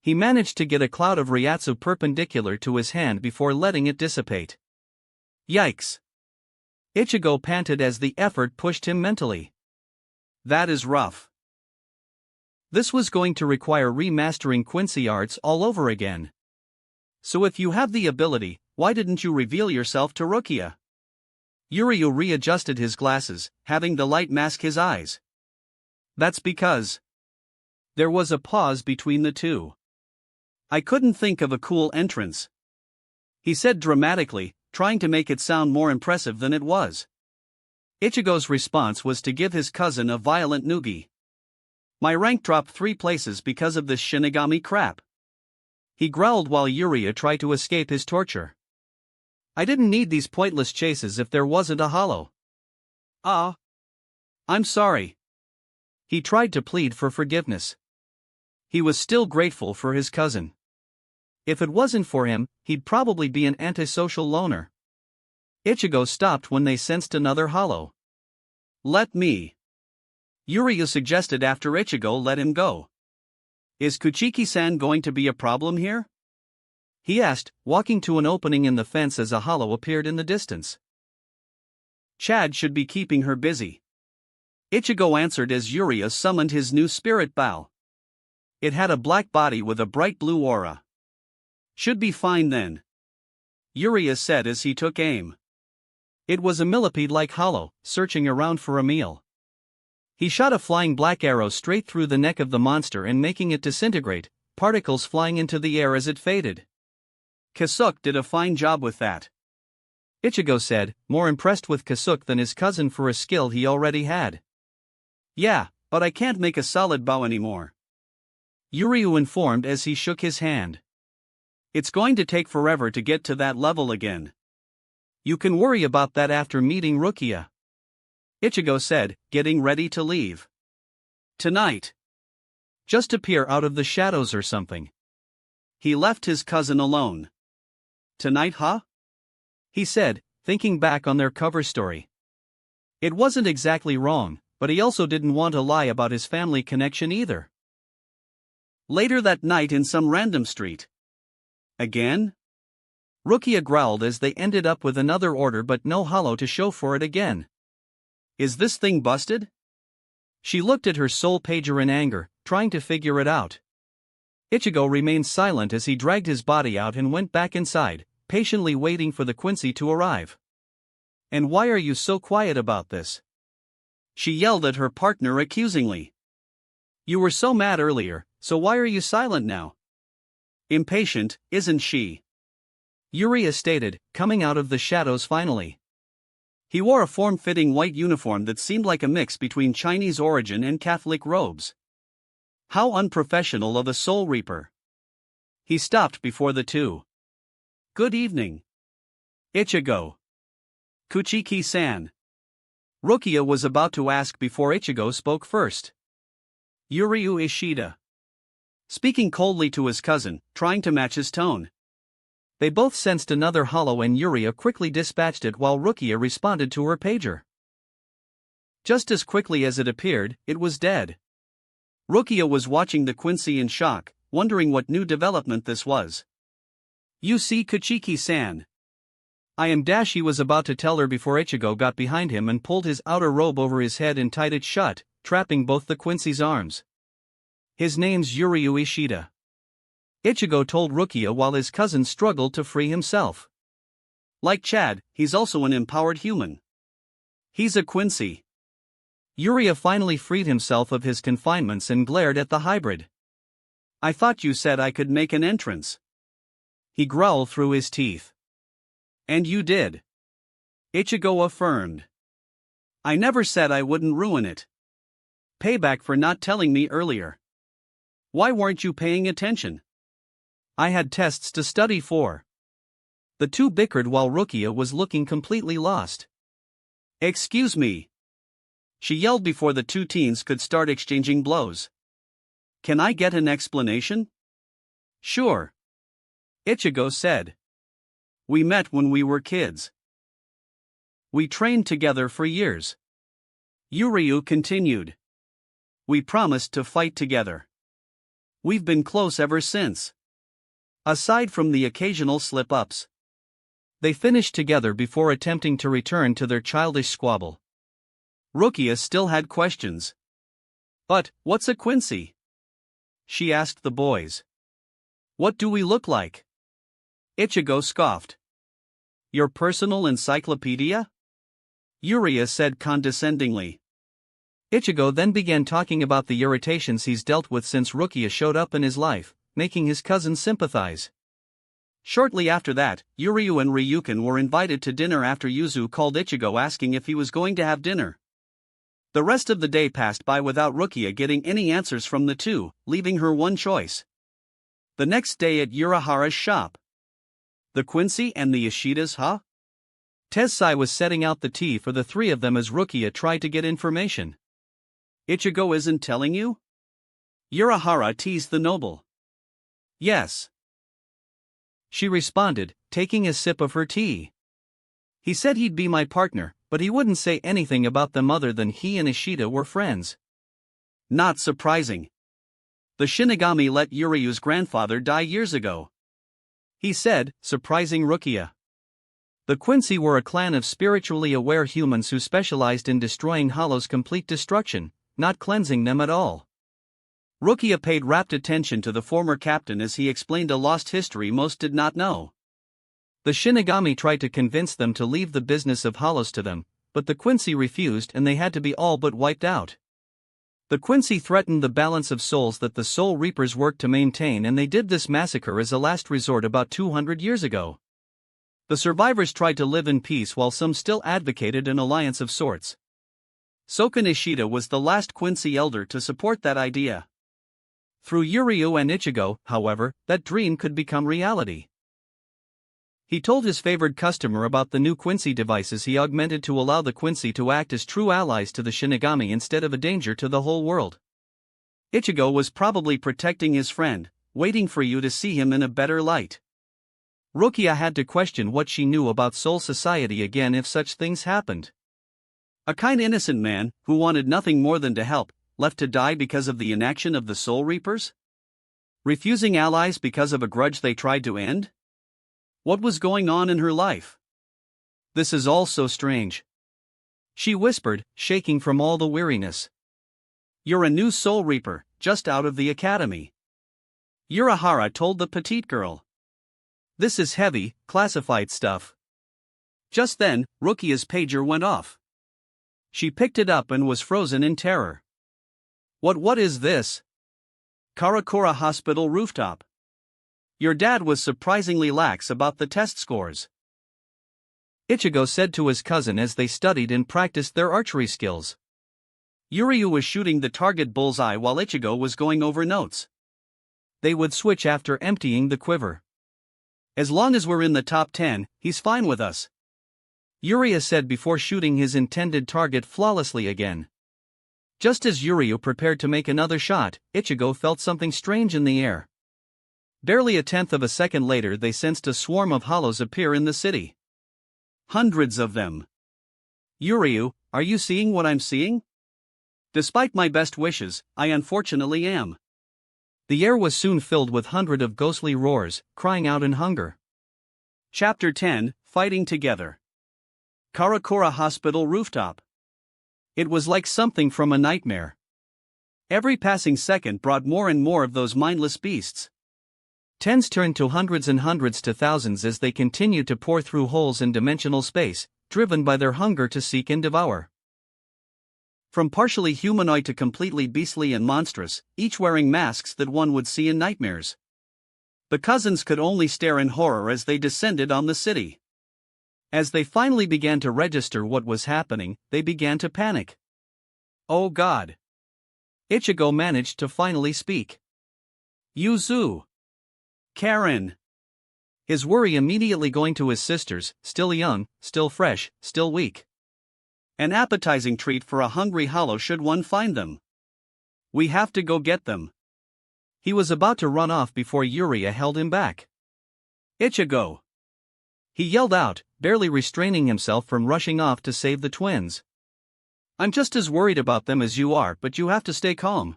He managed to get a cloud of Ryatsu perpendicular to his hand before letting it dissipate. Yikes! Ichigo panted as the effort pushed him mentally. That is rough. This was going to require remastering Quincy arts all over again. So if you have the ability, why didn't you reveal yourself to Rukia? Yuryu readjusted his glasses, having the light mask his eyes. That's because. There was a pause between the two. I couldn't think of a cool entrance, he said dramatically, trying to make it sound more impressive than it was. Ichigo's response was to give his cousin a violent noogie. My rank dropped 3 places because of this Shinigami crap, he growled while Yuryu tried to escape his torture. I didn't need these pointless chases if there wasn't a hollow. I'm sorry. He tried to plead for forgiveness. He was still grateful for his cousin. If it wasn't for him, he'd probably be an antisocial loner. Ichigo stopped when they sensed another hollow. Let me. Yuryu suggested after Ichigo let him go. Is Kuchiki-san going to be a problem here? He asked, walking to an opening in the fence as a hollow appeared in the distance. Chad should be keeping her busy, Ichigo answered as Yuryu summoned his new spirit bow. It had a black body with a bright blue aura. Should be fine then, Yuryu said as he took aim. It was a millipede-like hollow, searching around for a meal. He shot a flying black arrow straight through the neck of the monster and making it disintegrate, particles flying into the air as it faded. Kasuke did a fine job with that, Ichigo said, more impressed with Kasuke than his cousin for a skill he already had. Yeah, but I can't make a solid bow anymore, Yuryu informed as he shook his hand. It's going to take forever to get to that level again. You can worry about that after meeting Rukia, Ichigo said, getting ready to leave. Tonight. Just appear out of the shadows or something. He left his cousin alone. Tonight, huh? He said, thinking back on their cover story. It wasn't exactly wrong, but he also didn't want to lie about his family connection either. Later that night in some random street. Again? Rukia growled as they ended up with another order but no hollow to show for it again. Is this thing busted? She looked at her soul pager in anger, trying to figure it out. Ichigo remained silent as he dragged his body out and went back inside, patiently waiting for the Quincy to arrive. And why are you so quiet about this? She yelled at her partner accusingly. You were so mad earlier, so why are you silent now? Impatient, isn't she? Yuryu stated, coming out of the shadows finally. He wore a form-fitting white uniform that seemed like a mix between Chinese origin and Catholic robes. How unprofessional of a soul reaper. He stopped before the two. Good evening, Ichigo. Kuchiki-san. Rukia was about to ask before Ichigo spoke first. Yuryu Ishida. Speaking coldly to his cousin, trying to match his tone. They both sensed another hollow and Yuryu quickly dispatched it while Rukia responded to her pager. Just as quickly as it appeared, it was dead. Rukia was watching the Quincy in shock, wondering what new development this was. You see, Kuchiki-san. I am He was about to tell her before Ichigo got behind him and pulled his outer robe over his head and tied it shut, trapping both the Quincy's arms. His name's Yuryu Ishida. Ichigo told Rukia while his cousin struggled to free himself. Like Chad, he's also an empowered human. He's a Quincy. Yuria finally freed himself of his confinements and glared at the hybrid. I thought you said I could make an entrance. He growled through his teeth. And you did. Ichigo affirmed. I never said I wouldn't ruin it. Payback for not telling me earlier. Why weren't you paying attention? I had tests to study for. The two bickered while Rukia was looking completely lost. Excuse me. She yelled before the two teens could start exchanging blows. Can I get an explanation? Sure. Ichigo said. We met when we were kids. We trained together for years. Yuryu continued. We promised to fight together. We've been close ever since. Aside from the occasional slip-ups. They finished together before attempting to return to their childish squabble. Rukia still had questions. But, what's a Quincy? She asked the boys. What do we look like? Ichigo scoffed. Your personal encyclopedia? Yuria said condescendingly. Ichigo then began talking about the irritations he's dealt with since Rukia showed up in his life, making his cousin sympathize. Shortly after that, Yuryu and Ryukin were invited to dinner after Yuzu called Ichigo asking if he was going to have dinner. The rest of the day passed by without Rukia getting any answers from the two, leaving her one choice. The next day at Urahara's shop. The Quincy and the Ishidas, huh? Tessai was setting out the tea for the three of them as Rukia tried to get information. Ichigo isn't telling you? Urahara teased the noble. Yes. She responded, taking a sip of her tea. He said he'd be my partner, but he wouldn't say anything about them other than he and Ishida were friends. Not surprising. The Shinigami let Yuryu's grandfather die years ago. He said, surprising Rukia. The Quincy were a clan of spiritually aware humans who specialized in destroying Hollow's complete destruction, not cleansing them at all. Rukia paid rapt attention to the former captain as he explained a lost history most did not know. The Shinigami tried to convince them to leave the business of Hollows to them, but the Quincy refused and they had to be all but wiped out. The Quincy threatened the balance of souls that the Soul Reapers worked to maintain, and they did this massacre as a last resort about 200 years ago. The survivors tried to live in peace while some still advocated an alliance of sorts. Soken Ishida was the last Quincy elder to support that idea. Through Yuryu and Ichigo, however, that dream could become reality. He told his favored customer about the new Quincy devices he augmented to allow the Quincy to act as true allies to the Shinigami instead of a danger to the whole world. Ichigo was probably protecting his friend, waiting for you to see him in a better light. Rukia had to question what she knew about Soul Society again if such things happened. A kind innocent man, who wanted nothing more than to help, left to die because of the inaction of the Soul Reapers? Refusing allies because of a grudge they tried to end? What was going on in her life? This is all so strange. She whispered, shaking from all the weariness. You're a new Soul Reaper, just out of the academy. Urahara told the petite girl. This is heavy, classified stuff. Just then, Rukia's pager went off. She picked it up and was frozen in terror. What is this? Karakura Hospital rooftop. Your dad was surprisingly lax about the test scores. Ichigo said to his cousin as they studied and practiced their archery skills. Yuryu was shooting the target bullseye while Ichigo was going over notes. They would switch after emptying the quiver. As long as we're in the top 10, he's fine with us. Yuria said before shooting his intended target flawlessly again. Just as Yuryu prepared to make another shot, Ichigo felt something strange in the air. Barely a tenth of a second later they sensed a swarm of hollows appear in the city. Hundreds of them. Yuryu, are you seeing what I'm seeing? Despite my best wishes, I unfortunately am. The air was soon filled with hundreds of ghostly roars, crying out in hunger. Chapter 10, Fighting Together. Karakura Hospital rooftop. It was like something from a nightmare. Every passing second brought more and more of those mindless beasts. Tens turned to hundreds and hundreds to thousands as they continued to pour through holes in dimensional space, driven by their hunger to seek and devour. From partially humanoid to completely beastly and monstrous, each wearing masks that one would see in nightmares. The cousins could only stare in horror as they descended on the city. As they finally began to register what was happening, they began to panic. Oh God! Ichigo managed to finally speak. Yuzu! Karen! His worry immediately going to his sisters, still young, still fresh, still weak. An appetizing treat for a hungry hollow should one find them. We have to go get them. He was about to run off before Yuria held him back. Ichigo! He yelled out, barely restraining himself from rushing off to save the twins. I'm just as worried about them as you are, but you have to stay calm.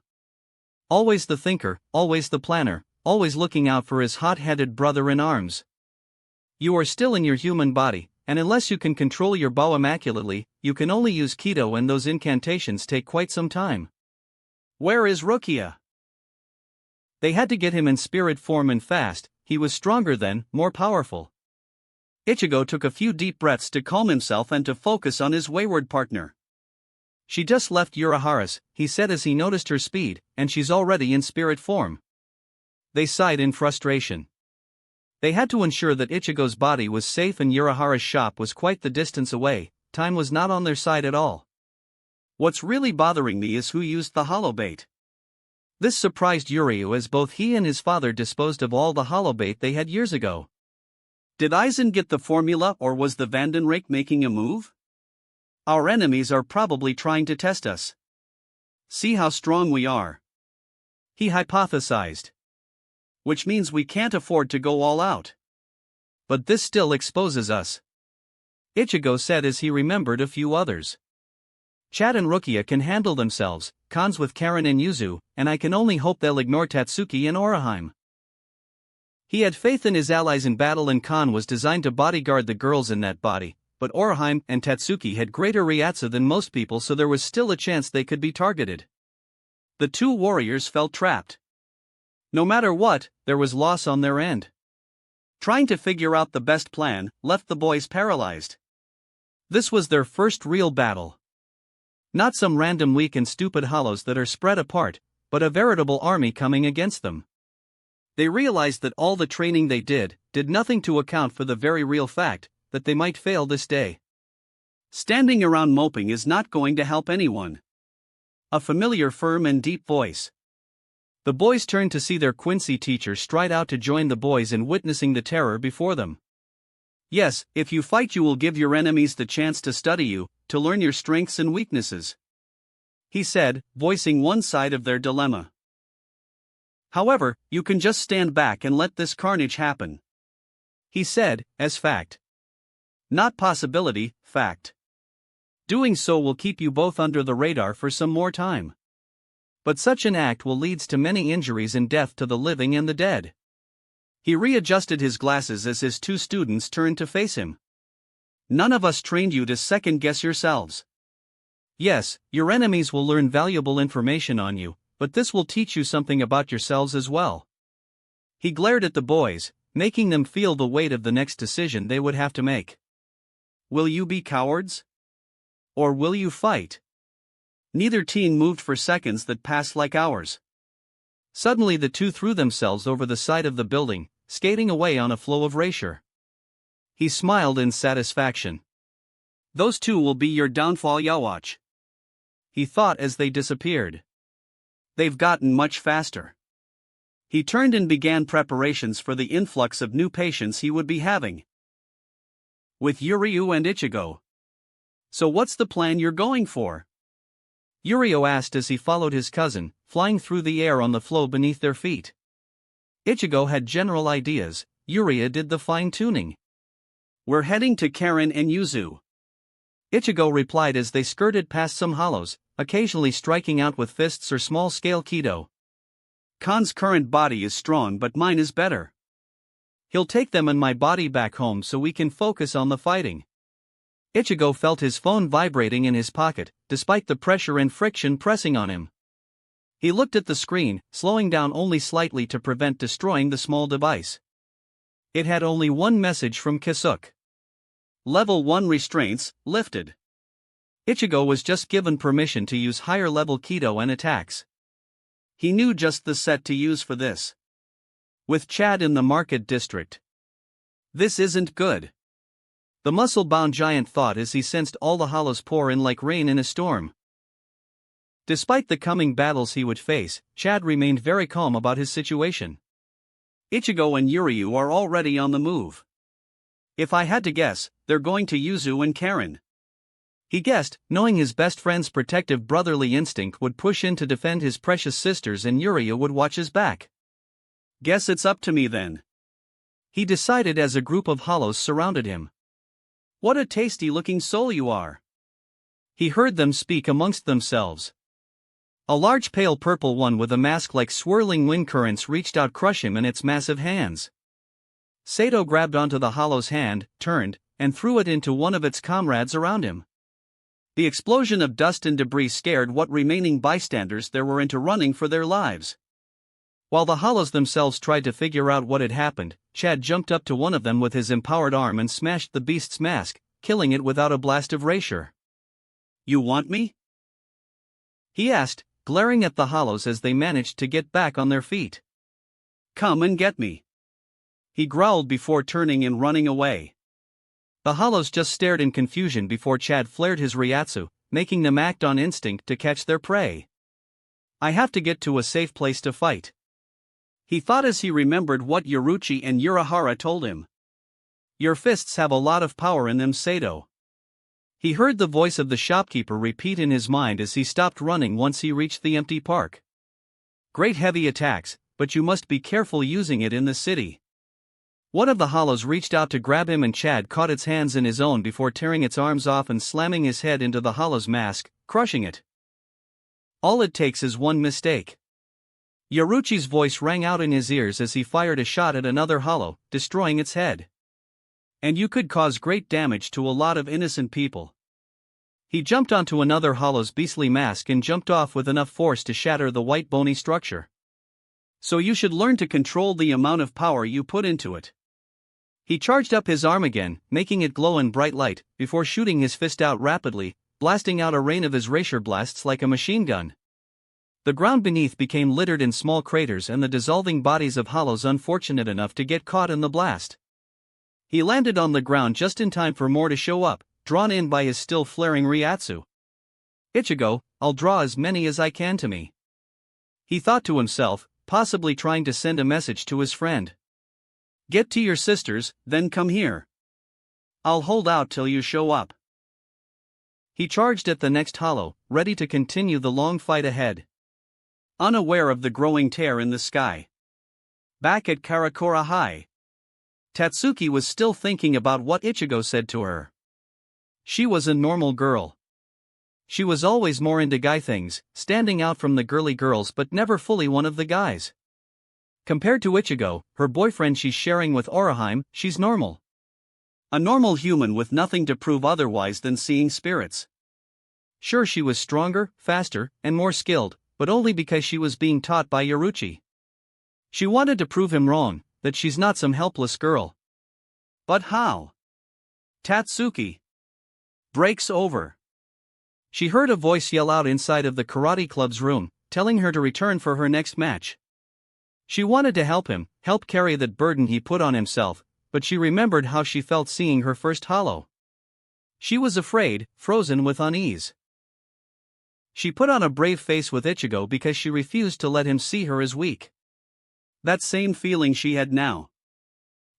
Always the thinker, always the planner, always looking out for his hot-headed brother in arms. You are still in your human body, and unless you can control your bow immaculately, you can only use Kido, and those incantations take quite some time. Where is Rukia? They had to get him in spirit form and fast. He was stronger then, more powerful. Ichigo took a few deep breaths to calm himself and to focus on his wayward partner. She just left Urahara's, he said as he noticed her speed, and she's already in spirit form. They sighed in frustration. They had to ensure that Ichigo's body was safe, and Urahara's shop was quite the distance away. Time was not on their side at all. What's really bothering me is who used the holobait. This surprised Yuryu as both he and his father disposed of all the holobait they had years ago. Did Aizen get the formula, or was the Vandenrake making a move? Our enemies are probably trying to test us. See how strong we are. He hypothesized. Which means we can't afford to go all out. But this still exposes us, Ichigo said as he remembered a few others. Chad and Rukia can handle themselves, Cons with Karen and Yuzu, and I can only hope they'll ignore Tatsuki and Orihime. He had faith in his allies in battle, and Kon was designed to bodyguard the girls in that body, but Orihime and Tatsuki had greater Ryatsu than most people, so there was still a chance they could be targeted. The two warriors felt trapped. No matter what, there was loss on their end. Trying to figure out the best plan left the boys paralyzed. This was their first real battle. Not some random weak and stupid hollows that are spread apart, but a veritable army coming against them. They realized that all the training they did nothing to account for the very real fact that they might fail this day. Standing around moping is not going to help anyone. A familiar firm and deep voice. The boys turned to see their Quincy teacher stride out to join the boys in witnessing the terror before them. Yes, if you fight, you will give your enemies the chance to study you, to learn your strengths and weaknesses, he said, voicing one side of their dilemma. However, you can just stand back and let this carnage happen, he said, as fact. Not possibility, fact. Doing so will keep you both under the radar for some more time. But such an act will lead to many injuries and death to the living and the dead. He readjusted his glasses as his two students turned to face him. None of us trained you to second-guess yourselves. Yes, your enemies will learn valuable information on you, but this will teach you something about yourselves as well. He glared at the boys, making them feel the weight of the next decision they would have to make. Will you be cowards? Or will you fight? Neither teen moved for seconds that passed like hours. Suddenly the two threw themselves over the side of the building, skating away on a flow of erasure. He smiled in satisfaction. Those two will be your downfall, Yawatch, he thought as they disappeared. They've gotten much faster. He turned and began preparations for the influx of new patients he would be having with Yuryu and Ichigo. So what's the plan you're going for? Yuryu asked as he followed his cousin, flying through the air on the flow beneath their feet. Ichigo had general ideas, Yuryu did the fine-tuning. We're heading to Karen and Yuzu, Ichigo replied as they skirted past some hollows, occasionally striking out with fists or small-scale Kido. Khan's current body is strong, but mine is better. He'll take them and my body back home so we can focus on the fighting. Ichigo felt his phone vibrating in his pocket, despite the pressure and friction pressing on him. He looked at the screen, slowing down only slightly to prevent destroying the small device. It had only one message from Kisuke. Level 1 restraints, lifted. Ichigo was just given permission to use higher level Kido and attacks. He knew just the set to use for this. With Chad in the market district. This isn't good. The muscle-bound giant thought as he sensed all the hollows pour in like rain in a storm. Despite the coming battles he would face, Chad remained very calm about his situation. Ichigo and Yuryu are already on the move. If I had to guess, they're going to Yuzu and Karen. He guessed, knowing his best friend's protective brotherly instinct would push in to defend his precious sisters and Yuryu would watch his back. Guess it's up to me then. He decided as a group of hollows surrounded him. What a tasty-looking soul you are. He heard them speak amongst themselves. A large pale purple one with a mask like swirling wind currents reached out crush him in its massive hands. Sato grabbed onto the hollow's hand, turned, and threw it into one of its comrades around him. The explosion of dust and debris scared what remaining bystanders there were into running for their lives. While the hollows themselves tried to figure out what had happened, Chad jumped up to one of them with his empowered arm and smashed the beast's mask, killing it without a blast of erasure. You want me? He asked, glaring at the hollows as they managed to get back on their feet. Come and get me. He growled before turning and running away. The hollows just stared in confusion before Chad flared his Ryatsu, making them act on instinct to catch their prey. I have to get to a safe place to fight. He thought as he remembered what Yoruchi and Urahara told him. Your fists have a lot of power in them, Sato. He heard the voice of the shopkeeper repeat in his mind as he stopped running once he reached the empty park. Great heavy attacks, but you must be careful using it in the city. One of the hollows reached out to grab him and Chad caught its hands in his own before tearing its arms off and slamming his head into the hollow's mask, crushing it. All it takes is one mistake. Yoruchi's voice rang out in his ears as he fired a shot at another hollow, destroying its head. And you could cause great damage to a lot of innocent people. He jumped onto another hollow's beastly mask and jumped off with enough force to shatter the white bony structure. So you should learn to control the amount of power you put into it. He charged up his arm again, making it glow in bright light, before shooting his fist out rapidly, blasting out a rain of his erasure blasts like a machine gun. The ground beneath became littered in small craters and the dissolving bodies of hollows unfortunate enough to get caught in the blast. He landed on the ground just in time for more to show up, drawn in by his still flaring Ryatsu. Ichigo, I'll draw as many as I can to me. He thought to himself, possibly trying to send a message to his friend. Get to your sisters, then come here. I'll hold out till you show up. He charged at the next hollow, ready to continue the long fight ahead. Unaware of the growing tear in the sky. Back at Karakura High. Tatsuki was still thinking about what Ichigo said to her. She was a normal girl. She was always more into guy things, standing out from the girly girls but never fully one of the guys. Compared to Ichigo, her boyfriend she's sharing with Orihime, she's normal. A normal human with nothing to prove otherwise than seeing spirits. Sure, she was stronger, faster, and more skilled, but only because she was being taught by Yoruchi. She wanted to prove him wrong, that she's not some helpless girl. But how? Tatsuki. Breaks over. She heard a voice yell out inside of the karate club's room, telling her to return for her next match. She wanted to help him, help carry that burden he put on himself, but she remembered how she felt seeing her first hollow. She was afraid, frozen with unease. She put on a brave face with Ichigo because she refused to let him see her as weak. That same feeling she had now.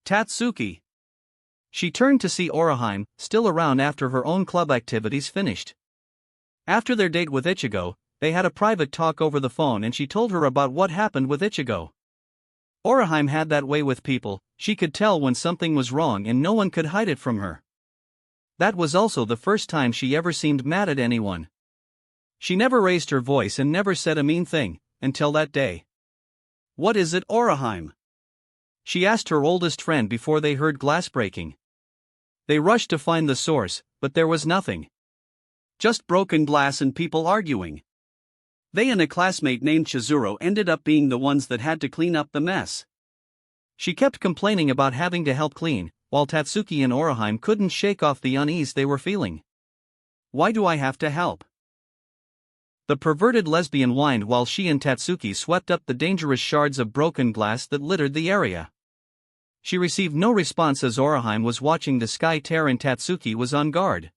Tatsuki. She turned to see Orihime, still around after her own club activities finished. After their date with Ichigo, they had a private talk over the phone and she told her about what happened with Ichigo. Orihime had that way with people, she could tell when something was wrong and no one could hide it from her. That was also the first time she ever seemed mad at anyone. She never raised her voice and never said a mean thing, until that day. What is it, Orihime? She asked her oldest friend before they heard glass breaking. They rushed to find the source, but but there was nothing. Just broken glass and people arguing. They and a classmate named Chizuru ended up being the ones that had to clean up the mess. She kept complaining about having to help clean, while Tatsuki and Oraheim couldn't shake off the unease they were feeling. Why do I have to help? The perverted lesbian whined while she and Tatsuki swept up the dangerous shards of broken glass that littered the area. She received no response as Oraheim was watching the sky tear and Tatsuki was on guard.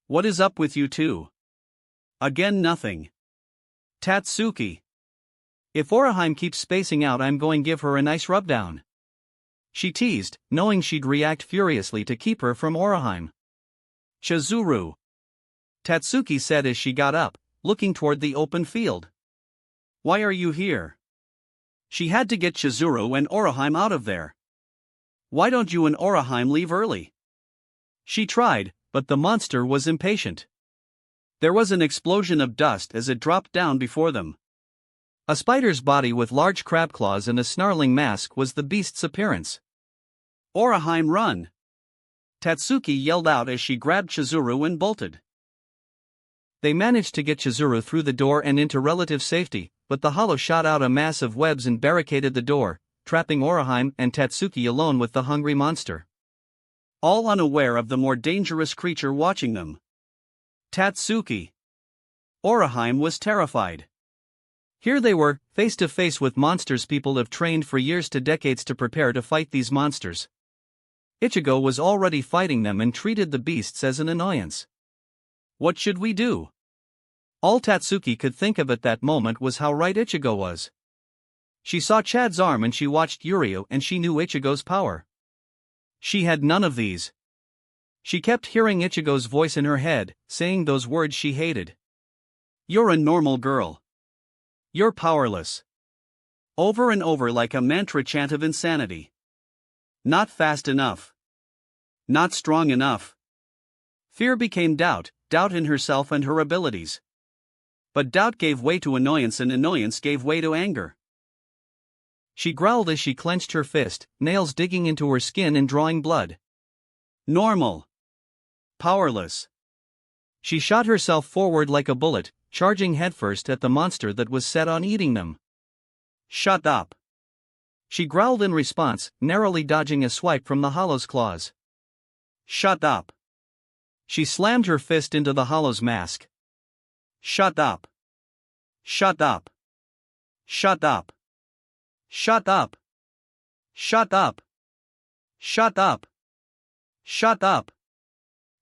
What is up with you two? Again nothing. Tatsuki. If Oraheim keeps spacing out, I'm going to give her a nice rubdown. She teased, knowing she'd react furiously to keep her from Oraheim. Chizuru. Tatsuki said as she got up, looking toward the open field. Why are you here? She had to get Chizuru and Oraheim out of there. Why don't you and Oraheim leave early? She tried, but the monster was impatient. There was an explosion of dust as it dropped down before them. A spider's body with large crab claws and a snarling mask was the beast's appearance. Oraheim, run! Tatsuki yelled out as she grabbed Chizuru and bolted. They managed to get Chizuru through the door and into relative safety, but the hollow shot out a mass of webs and barricaded the door, trapping Oraheim and Tatsuki alone with the hungry monster. All unaware of the more dangerous creature watching them. Tatsuki. Oraheim was terrified. Here they were, face to face with monsters people have trained for years to decades to prepare to fight these monsters. Ichigo was already fighting them and treated the beasts as an annoyance. What should we do? All Tatsuki could think of at that moment was how right Ichigo was. She saw Chad's arm and she watched Yuryu and she knew Ichigo's power. She had none of these. She kept hearing Ichigo's voice in her head, saying those words she hated. You're a normal girl. You're powerless. Over and over like a mantra chant of insanity. Not fast enough. Not strong enough. Fear became doubt, doubt in herself and her abilities. But doubt gave way to annoyance and annoyance gave way to anger. She growled as she clenched her fist, nails digging into her skin and drawing blood. Normal. Powerless. She shot herself forward like a bullet, charging headfirst at the monster that was set on eating them. Shut up. She growled in response, narrowly dodging a swipe from the hollow's claws. Shut up. She slammed her fist into the hollow's mask. Shut up. Shut up. Shut up. Shut up. Shut up. Shut up. Shut up.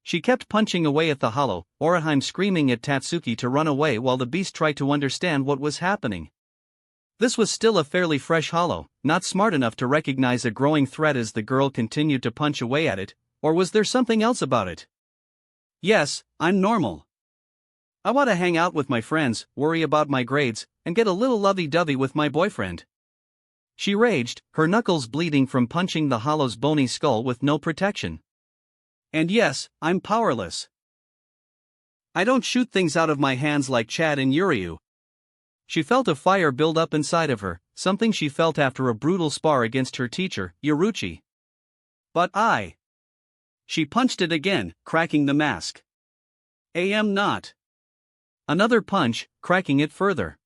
She kept punching away at the hollow, Oraheim screaming at Tatsuki to run away while the beast tried to understand what was happening. This was still a fairly fresh hollow, not smart enough to recognize a growing threat as the girl continued to punch away at it, or was there something else about it? Yes, I'm normal. I want to hang out with my friends, worry about my grades, and get a little lovey-dovey with my boyfriend. She raged, her knuckles bleeding from punching the hollow's bony skull with no protection. And yes, I'm powerless. I don't shoot things out of my hands like Chad and Yuryu. She felt a fire build up inside of her, something she felt after a brutal spar against her teacher, Yoruchi. But I. She punched it again, cracking the mask. Am not. Another punch, cracking it further.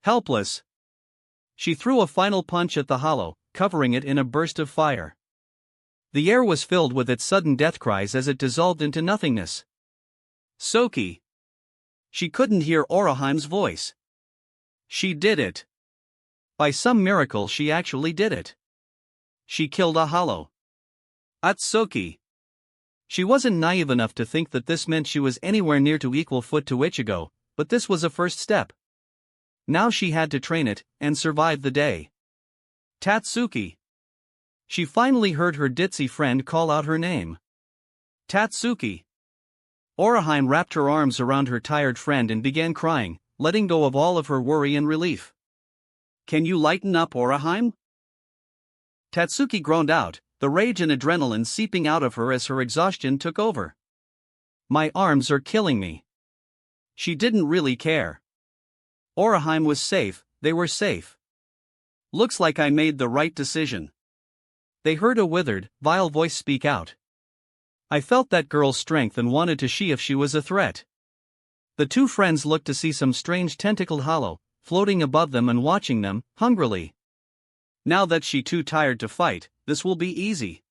Helpless. She threw a final punch at the hollow, covering it in a burst of fire. The air was filled with its sudden death cries as it dissolved into nothingness. Soki. She couldn't hear Oraheim's voice. She did it. By some miracle she actually did it. She killed a hollow. Atsuki. She wasn't naive enough to think that this meant she was anywhere near to equal foot to Ichigo, but this was a first step. Now she had to train it, and survive the day. Tatsuki. She finally heard her ditzy friend call out her name. Tatsuki. Oraheim wrapped her arms around her tired friend and began crying, letting go of all of her worry and relief. Can you lighten up, Oraheim? Tatsuki groaned out, the rage and adrenaline seeping out of her as her exhaustion took over. My arms are killing me. She didn't really care. Oraheim was safe, they were safe. Looks like I made the right decision. They heard a withered, vile voice speak out. I felt that girl's strength and wanted to see if she was a threat. The two friends looked to see some strange tentacled hollow, floating above them and watching them, hungrily. Now that she too tired to fight, this will be easy.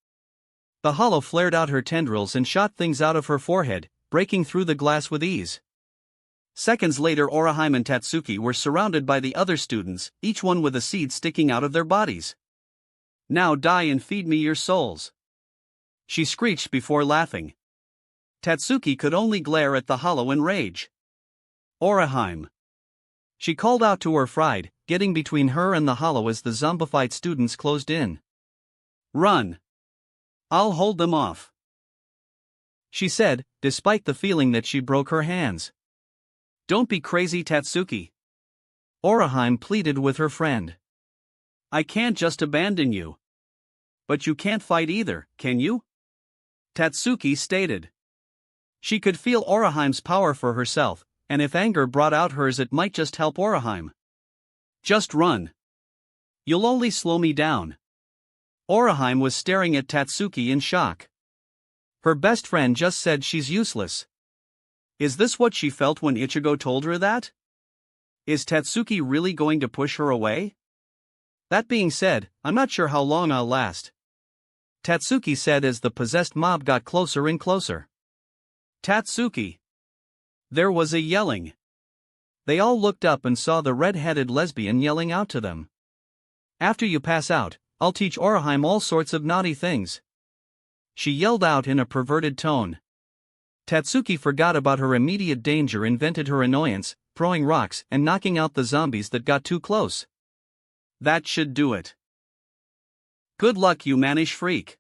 The hollow flared out her tendrils and shot things out of her forehead, breaking through the glass with ease. Seconds later, Oraheim and Tatsuki were surrounded by the other students, each one with a seed sticking out of their bodies. Now die and feed me your souls, she screeched before laughing. Tatsuki could only glare at the hollow in rage. Oraheim, she called out to her friend, getting between her and the hollow as the zombified students closed in. Run! I'll hold them off, she said, despite the feeling that she broke her hands. Don't be crazy, Tatsuki, Oraheim pleaded with her friend. I can't just abandon you. But you can't fight either, can you? Tatsuki stated. She could feel Oraheim's power for herself, and if anger brought out hers it might just help Oraheim. Just run. You'll only slow me down. Oraheim was staring at Tatsuki in shock. Her best friend just said she's useless. Is this what she felt when Ichigo told her that? Is Tatsuki really going to push her away? That being said, I'm not sure how long I'll last, Tatsuki said as the possessed mob got closer and closer. Tatsuki! There was a yelling. They all looked up and saw the red-headed lesbian yelling out to them. After you pass out, I'll teach Oraheim all sorts of naughty things, she yelled out in a perverted tone. Tatsuki forgot about her immediate danger and vented her annoyance, throwing rocks and knocking out the zombies that got too close. That should do it. Good luck, you mannish freak,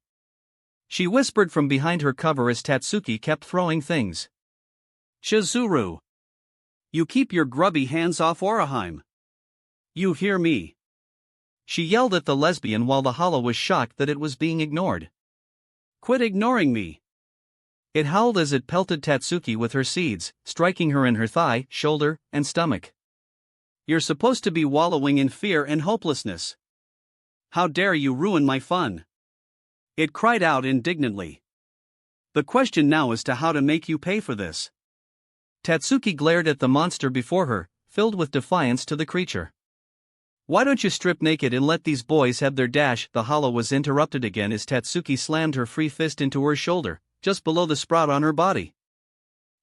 she whispered from behind her cover as Tatsuki kept throwing things. Shizuru! You keep your grubby hands off Oraheim. You hear me? She yelled at the lesbian while the hollow was shocked that it was being ignored. Quit ignoring me! It howled as it pelted Tatsuki with her seeds, striking her in her thigh, shoulder, and stomach. You're supposed to be wallowing in fear and hopelessness. How dare you ruin my fun? It cried out indignantly. The question now is to how to make you pay for this. Tatsuki glared at the monster before her, filled with defiance to the creature. Why don't you strip naked and let these boys have their dash? The hollow was interrupted again as Tatsuki slammed her free fist into her shoulder, just below the sprout on her body.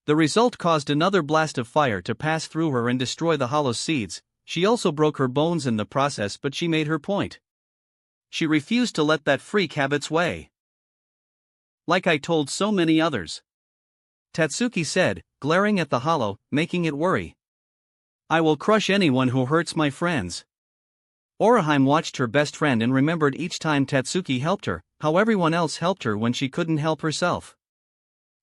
The result caused another blast of fire to pass through her and destroy the hollow's seeds. She also broke her bones in the process, but she made her point. She refused to let that freak have its way. Like I told so many others, Tatsuki said, glaring at the hollow, making it worry. I will crush anyone who hurts my friends. Oraheim watched her best friend and remembered each time Tatsuki helped her, how everyone else helped her when she couldn't help herself.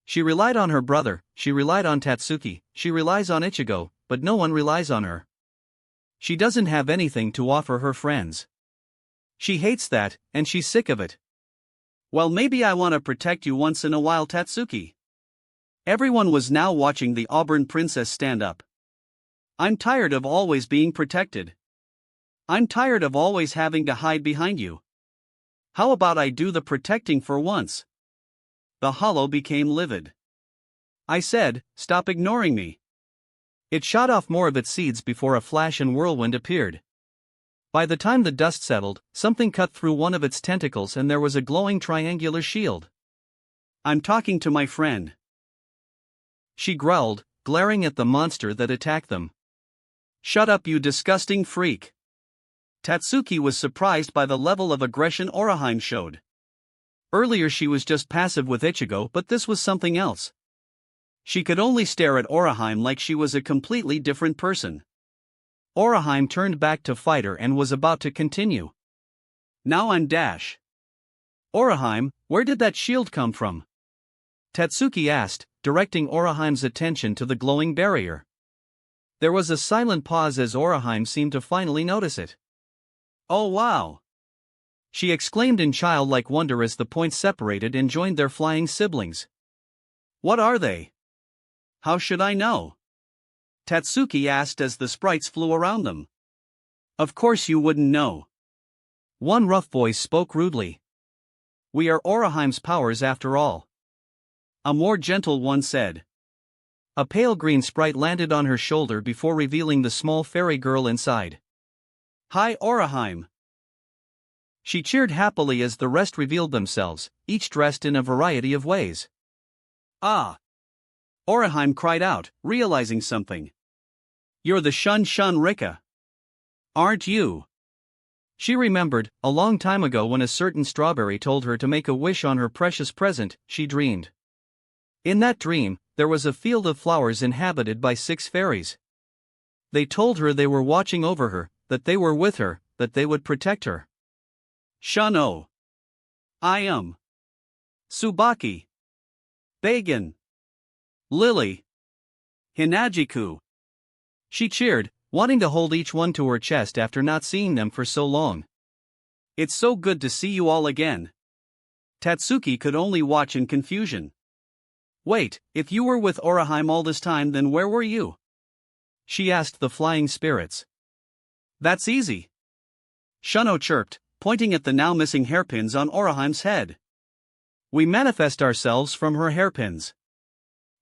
She relied on her brother, she relied on Tatsuki, she relies on Ichigo, but no one relies on her. She doesn't have anything to offer her friends. She hates that, and she's sick of it. Well, maybe I want to protect you once in a while, Tatsuki. Everyone was now watching the Auburn princess stand up. I'm tired of always being protected. I'm tired of always having to hide behind you. How about I do the protecting for once? The hollow became livid. I said, stop ignoring me. It shot off more of its seeds before a flash and whirlwind appeared. By the time the dust settled, something cut through one of its tentacles and there was a glowing triangular shield. I'm talking to my friend, she growled, glaring at the monster that attacked them. Shut up, you disgusting freak. Tatsuki was surprised by the level of aggression Oraheim showed. Earlier she was just passive with Ichigo, but this was something else. She could only stare at Oraheim like she was a completely different person. Oraheim turned back to fight her and was about to continue. Now I'm dash. Oraheim, where did that shield come from? Tatsuki asked, directing Oraheim's attention to the glowing barrier. There was a silent pause as Oraheim seemed to finally notice it. Oh wow! She exclaimed in childlike wonder as the points separated and joined their flying siblings. What are they? How should I know? Tatsuki asked as the sprites flew around them. Of course you wouldn't know. One rough voice spoke rudely. We are Oraheim's powers after all. a more gentle one said. A pale green sprite landed on her shoulder before revealing the small fairy girl inside. Hi Oraheim. She cheered happily as the rest revealed themselves, each dressed in a variety of ways. Ah! Oraheim cried out, realizing something. You're the Shun Shun Rika. Aren't you? She remembered, a long time ago when a certain strawberry told her to make a wish on her precious present, she dreamed. In that dream, there was a field of flowers inhabited by 6 fairies. They told her they were watching over her, that they were with her, that they would protect her. Shun-o. I am. Tsubaki. Bagan. Lily. Hinajiku. She cheered, wanting to hold each one to her chest after not seeing them for so long. It's so good to see you all again. Tatsuki could only watch in confusion. Wait, if you were with Oraheim all this time, then where were you? She asked the flying spirits. That's easy. Shun-o chirped, pointing at the now missing hairpins on Oraheim's head. We manifest ourselves from her hairpins.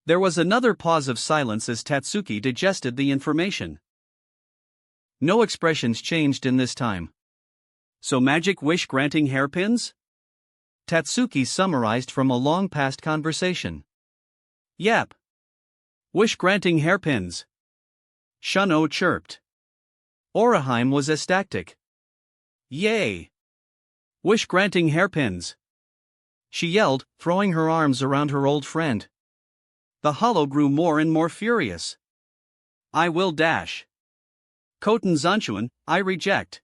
There was another pause of silence as Tatsuki digested the information. No expressions changed in this time. So magic wish-granting hairpins? Tatsuki summarized from a long-past conversation. Yep. Wish-granting hairpins. Shun-o chirped. Oraheim was ecstatic. Yay! Wish-granting hairpins. She yelled, throwing her arms around her old friend. The hollow grew more and more furious. I will dash. Koten Zanshuan, I reject.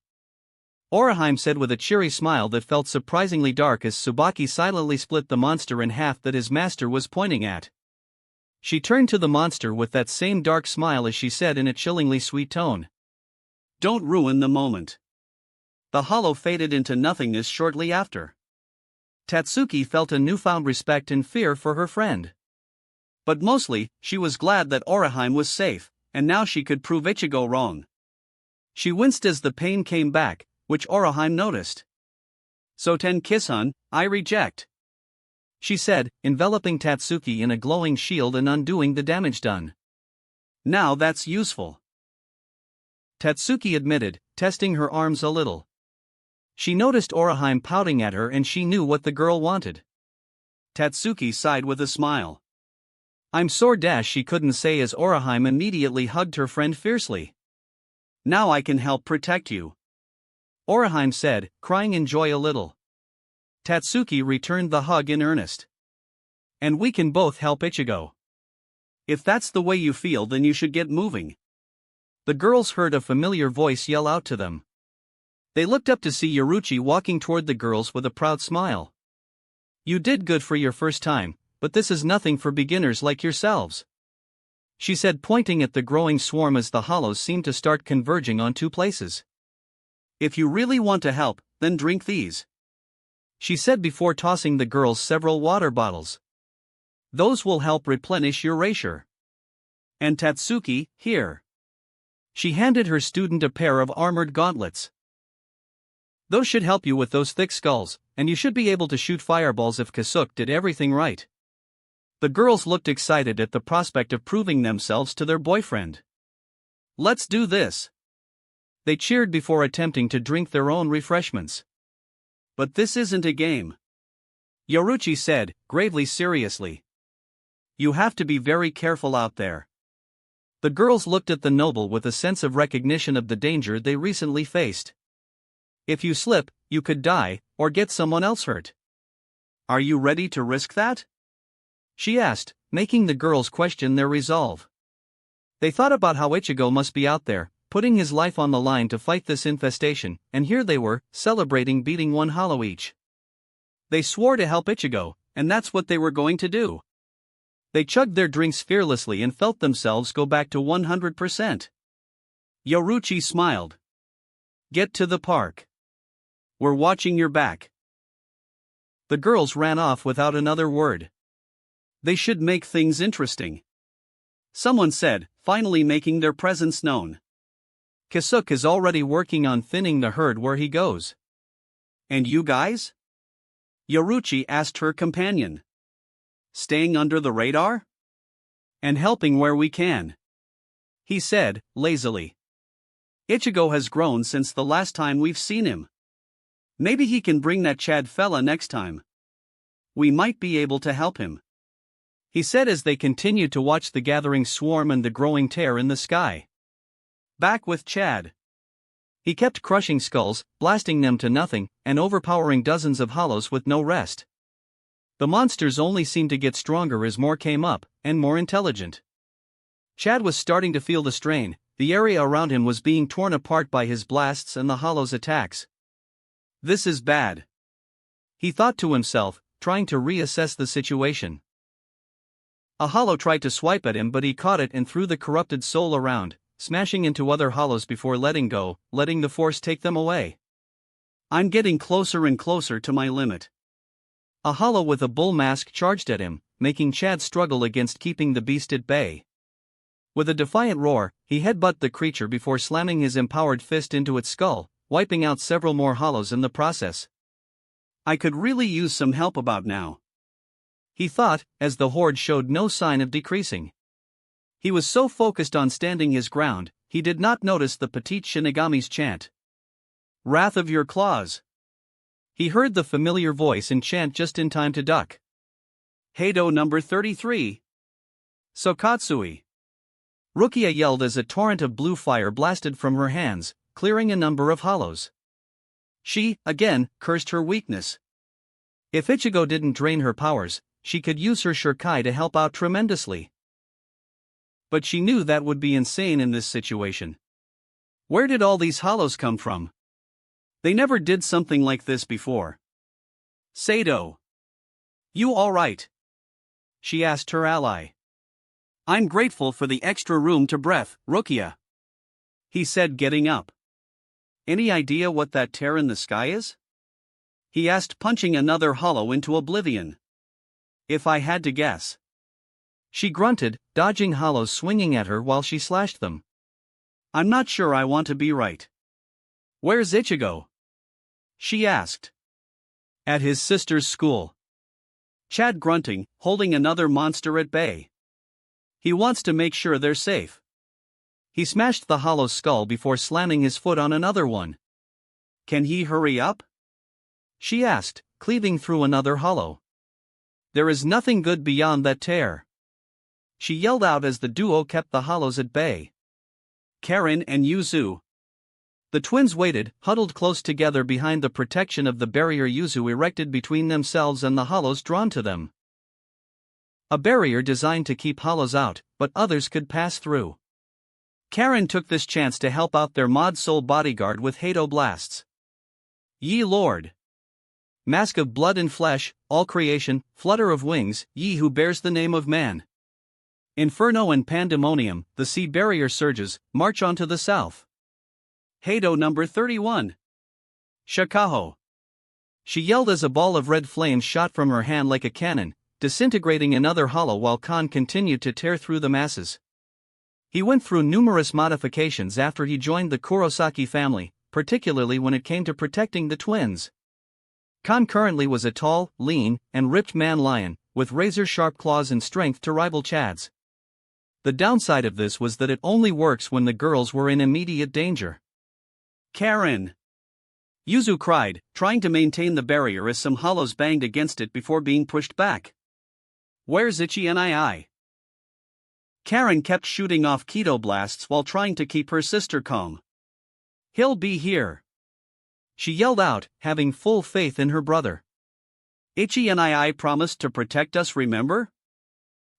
Oraheim said with a cheery smile that felt surprisingly dark as Tsubaki silently split the monster in half that his master was pointing at. She turned to the monster with that same dark smile as she said in a chillingly sweet tone. Don't ruin the moment. The hollow faded into nothingness shortly after. Tatsuki felt a newfound respect and fear for her friend. But mostly, she was glad that Oraheim was safe, and now she could prove Ichigo wrong. She winced as the pain came back, which Oraheim noticed. Soten Kisun, I reject. She said, enveloping Tatsuki in a glowing shield and undoing the damage done. Now that's useful. Tatsuki admitted, testing her arms a little. She noticed Oraheim pouting at her and she knew what the girl wanted. Tatsuki sighed with a smile. I'm sore she couldn't say as Oraheim immediately hugged her friend fiercely. Now I can help protect you. Oraheim said, crying in joy a little. Tatsuki returned the hug in earnest. And we can both help Ichigo. If that's the way you feel, then you should get moving. The girls heard a familiar voice yell out to them. They looked up to see Yoruchi walking toward the girls with a proud smile. You did good for your first time, but this is nothing for beginners like yourselves. She said, pointing at the growing swarm as the hollows seemed to start converging on 2 places. If you really want to help, then drink these. She said before tossing the girls several water bottles. Those will help replenish your rature. And Tatsuki, here. She handed her student a pair of armored gauntlets. Those should help you with those thick skulls, and you should be able to shoot fireballs if Kasuk did everything right. The girls looked excited at the prospect of proving themselves to their boyfriend. Let's do this. They cheered before attempting to drink their own refreshments. But this isn't a game. Yoruchi said, gravely seriously. You have to be very careful out there. The girls looked at the noble with a sense of recognition of the danger they recently faced. If you slip, you could die, or get someone else hurt. Are you ready to risk that? She asked, making the girls question their resolve. They thought about how Ichigo must be out there, putting his life on the line to fight this infestation, and here they were, celebrating beating 1 hollow each. They swore to help Ichigo, and that's what they were going to do. They chugged their drinks fearlessly and felt themselves go back to 100%. Yoruchi smiled. Get to the park. We're watching your back. The girls ran off without another word. They should make things interesting. Someone said, finally making their presence known. Kasuk is already working on thinning the herd where he goes. And you guys? Yoruchi asked her companion. staying under the radar? And helping where we can," he said, lazily. "Ichigo has grown since the last time we've seen him. Maybe he can bring that Chad fella next time. We might be able to help him," he said as they continued to watch the gathering swarm and the growing tear in the sky. Back with Chad. He kept crushing skulls, blasting them to nothing, and overpowering dozens of hollows with no rest. The monsters only seemed to get stronger as more came up, and more intelligent. Chad was starting to feel the strain. The area around him was being torn apart by his blasts and the hollows' attacks. "This is bad," he thought to himself, trying to reassess the situation. A hollow tried to swipe at him, but he caught it and threw the corrupted soul around, smashing into other hollows before letting go, letting the force take them away. "I'm getting closer and closer to my limit." A hollow with a bull mask charged at him, making Chad struggle against keeping the beast at bay. With a defiant roar, he headbutted the creature before slamming his empowered fist into its skull, wiping out several more hollows in the process. "I could really use some help about now," he thought, as the horde showed no sign of decreasing. He was so focused on standing his ground, he did not notice the petite Shinigami's chant. "Wrath of your claws." He heard the familiar voice and chant just in time to duck. "Heido number 33. Sokatsui." Rukia yelled as a torrent of blue fire blasted from her hands, clearing a number of hollows. She, again, cursed her weakness. If Ichigo didn't drain her powers, she could use her Shurikai to help out tremendously. But she knew that would be insane in this situation. Where did all these hollows come from? They never did something like this before. "Sado, you all right?" she asked her ally. "I'm grateful for the extra room to breathe, Rukia," he said, getting up. "Any idea what that tear in the sky is?" he asked, punching another hollow into oblivion. "If I had to guess." She grunted, dodging hollows swinging at her while she slashed them. "I'm not sure I want to be right." "Where's Ichigo?" she asked. "At his sister's school." Chad grunting, holding another monster at bay. "He wants to make sure they're safe." He smashed the hollow's skull before slamming his foot on another one. "Can he hurry up?" she asked, cleaving through another hollow. "There is nothing good beyond that tear," she yelled out as the duo kept the hollows at bay. "Karin and Yuzu." The twins waited, huddled close together behind the protection of the barrier Yuzu erected between themselves and the hollows drawn to them. A barrier designed to keep hollows out, but others could pass through. Karin took this chance to help out their mod soul bodyguard with Heido blasts. "Ye Lord! Mask of blood and flesh, all creation, flutter of wings, ye who bears the name of man. Inferno and pandemonium, the sea barrier surges, march on to the south. Heido number 31. Shakaho." She yelled as a ball of red flame shot from her hand like a cannon, disintegrating another hollow while Khan continued to tear through the masses. He went through numerous modifications after he joined the Kurosaki family, particularly when it came to protecting the twins. Khan currently was a tall, lean, and ripped man-lion, with razor-sharp claws and strength to rival Chad's. The downside of this was that it only works when the girls were in immediate danger. "Karin!" Yuzu cried, trying to maintain the barrier as some hollows banged against it before being pushed back. "Where's Ichi? Karin kept shooting off keto blasts while trying to keep her sister calm. "He'll be here," she yelled out, having full faith in her brother. "Ichi promised to protect us, remember?"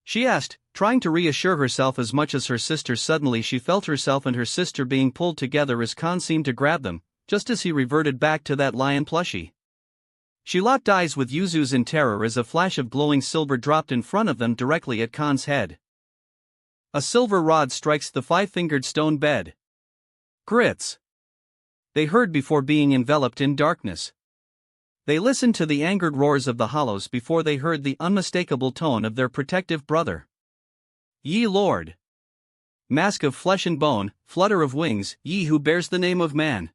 she asked, trying to reassure herself as much as her sister. Suddenly she felt herself and her sister being pulled together as Khan seemed to grab them, just as he reverted back to that lion plushie. She locked eyes with Yuzu's in terror as a flash of glowing silver dropped in front of them directly at Khan's head. A silver rod strikes the five-fingered stone bed. "Grits!" they heard before being enveloped in darkness. They listened to the angered roars of the hollows before they heard the unmistakable tone of their protective brother. "Ye Lord! Mask of flesh and bone, flutter of wings, ye who bears the name of man.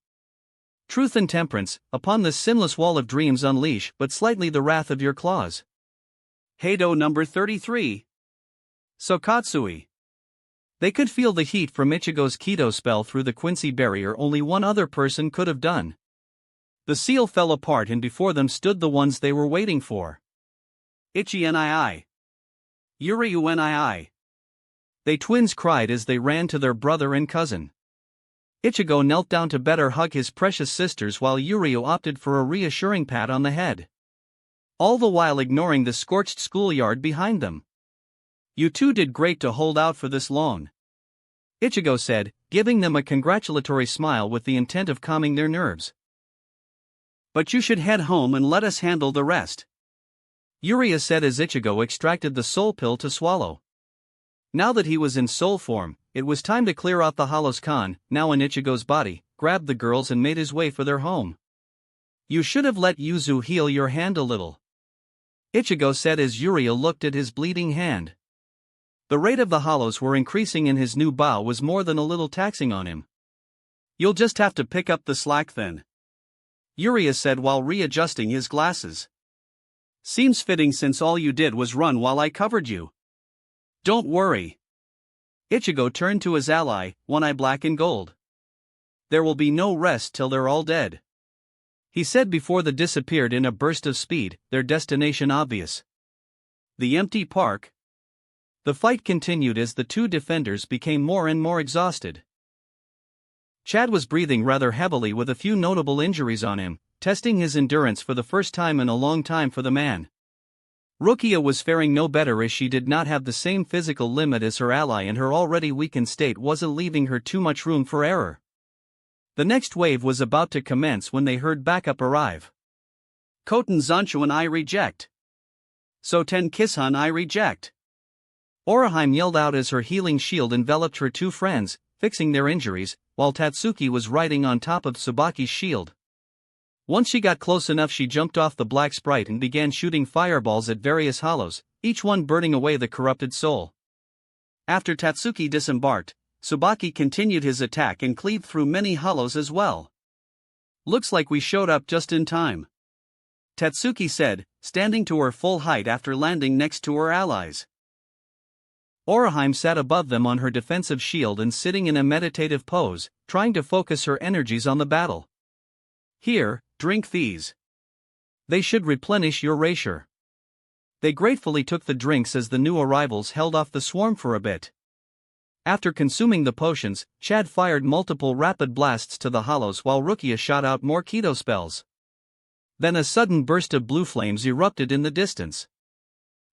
Truth and temperance, upon this sinless wall of dreams unleash but slightly the wrath of your claws. Heido number 33. Sokatsui. They could feel the heat from Ichigo's Kido spell through the Quincy barrier only one other person could have done. The seal fell apart and before them stood the ones they were waiting for. Ichi nii. Yuryu nii. They twins cried as they ran to their brother and cousin. Ichigo knelt down to better hug his precious sisters while Yuryu opted for a reassuring pat on the head. All the while ignoring the scorched schoolyard behind them. You two did great to hold out for this long, Ichigo said, giving them a congratulatory smile with the intent of calming their nerves. But you should head home and let us handle the rest, Yuria said as Ichigo extracted the soul pill to swallow. Now that he was in soul form, it was time to clear out the Hollows Khan, now in Ichigo's body, grabbed the girls and made his way for their home. You should have let Yuzu heal your hand a little, Ichigo said as Yuria looked at his bleeding hand. The rate of the hollows were increasing and his new bow was more than a little taxing on him. You'll just have to pick up the slack then, Yuria said while readjusting his glasses. Seems fitting since all you did was run while I covered you. Don't worry. Ichigo turned to his ally, One Eye Black and Gold. There will be no rest till they're all dead, he said before they disappeared in a burst of speed, their destination obvious. The empty park. The fight continued as the two defenders became more and more exhausted. Chad was breathing rather heavily with a few notable injuries on him, testing his endurance for the first time in a long time for the man. Rukia was faring no better as she did not have the same physical limit as her ally and her already weakened state wasn't leaving her too much room for error. The next wave was about to commence when they heard backup arrive. Koten Zanshu and I reject. Soten Kishan I reject. Oraheim yelled out as her healing shield enveloped her two friends, fixing their injuries, while Tatsuki was riding on top of Tsubaki's shield. Once she got close enough she jumped off the black sprite and began shooting fireballs at various hollows, each one burning away the corrupted soul. After Tatsuki disembarked, Tsubaki continued his attack and cleaved through many hollows as well. Looks like we showed up just in time, Tatsuki said, standing to her full height after landing next to her allies. Oraheim sat above them on her defensive shield and sitting in a meditative pose, trying to focus her energies on the battle. Here, drink these. They should replenish your rature. They gratefully took the drinks as the new arrivals held off the swarm for a bit. After consuming the potions, Chad fired multiple rapid blasts to the hollows while Rukia shot out more Kido spells. Then a sudden burst of blue flames erupted in the distance.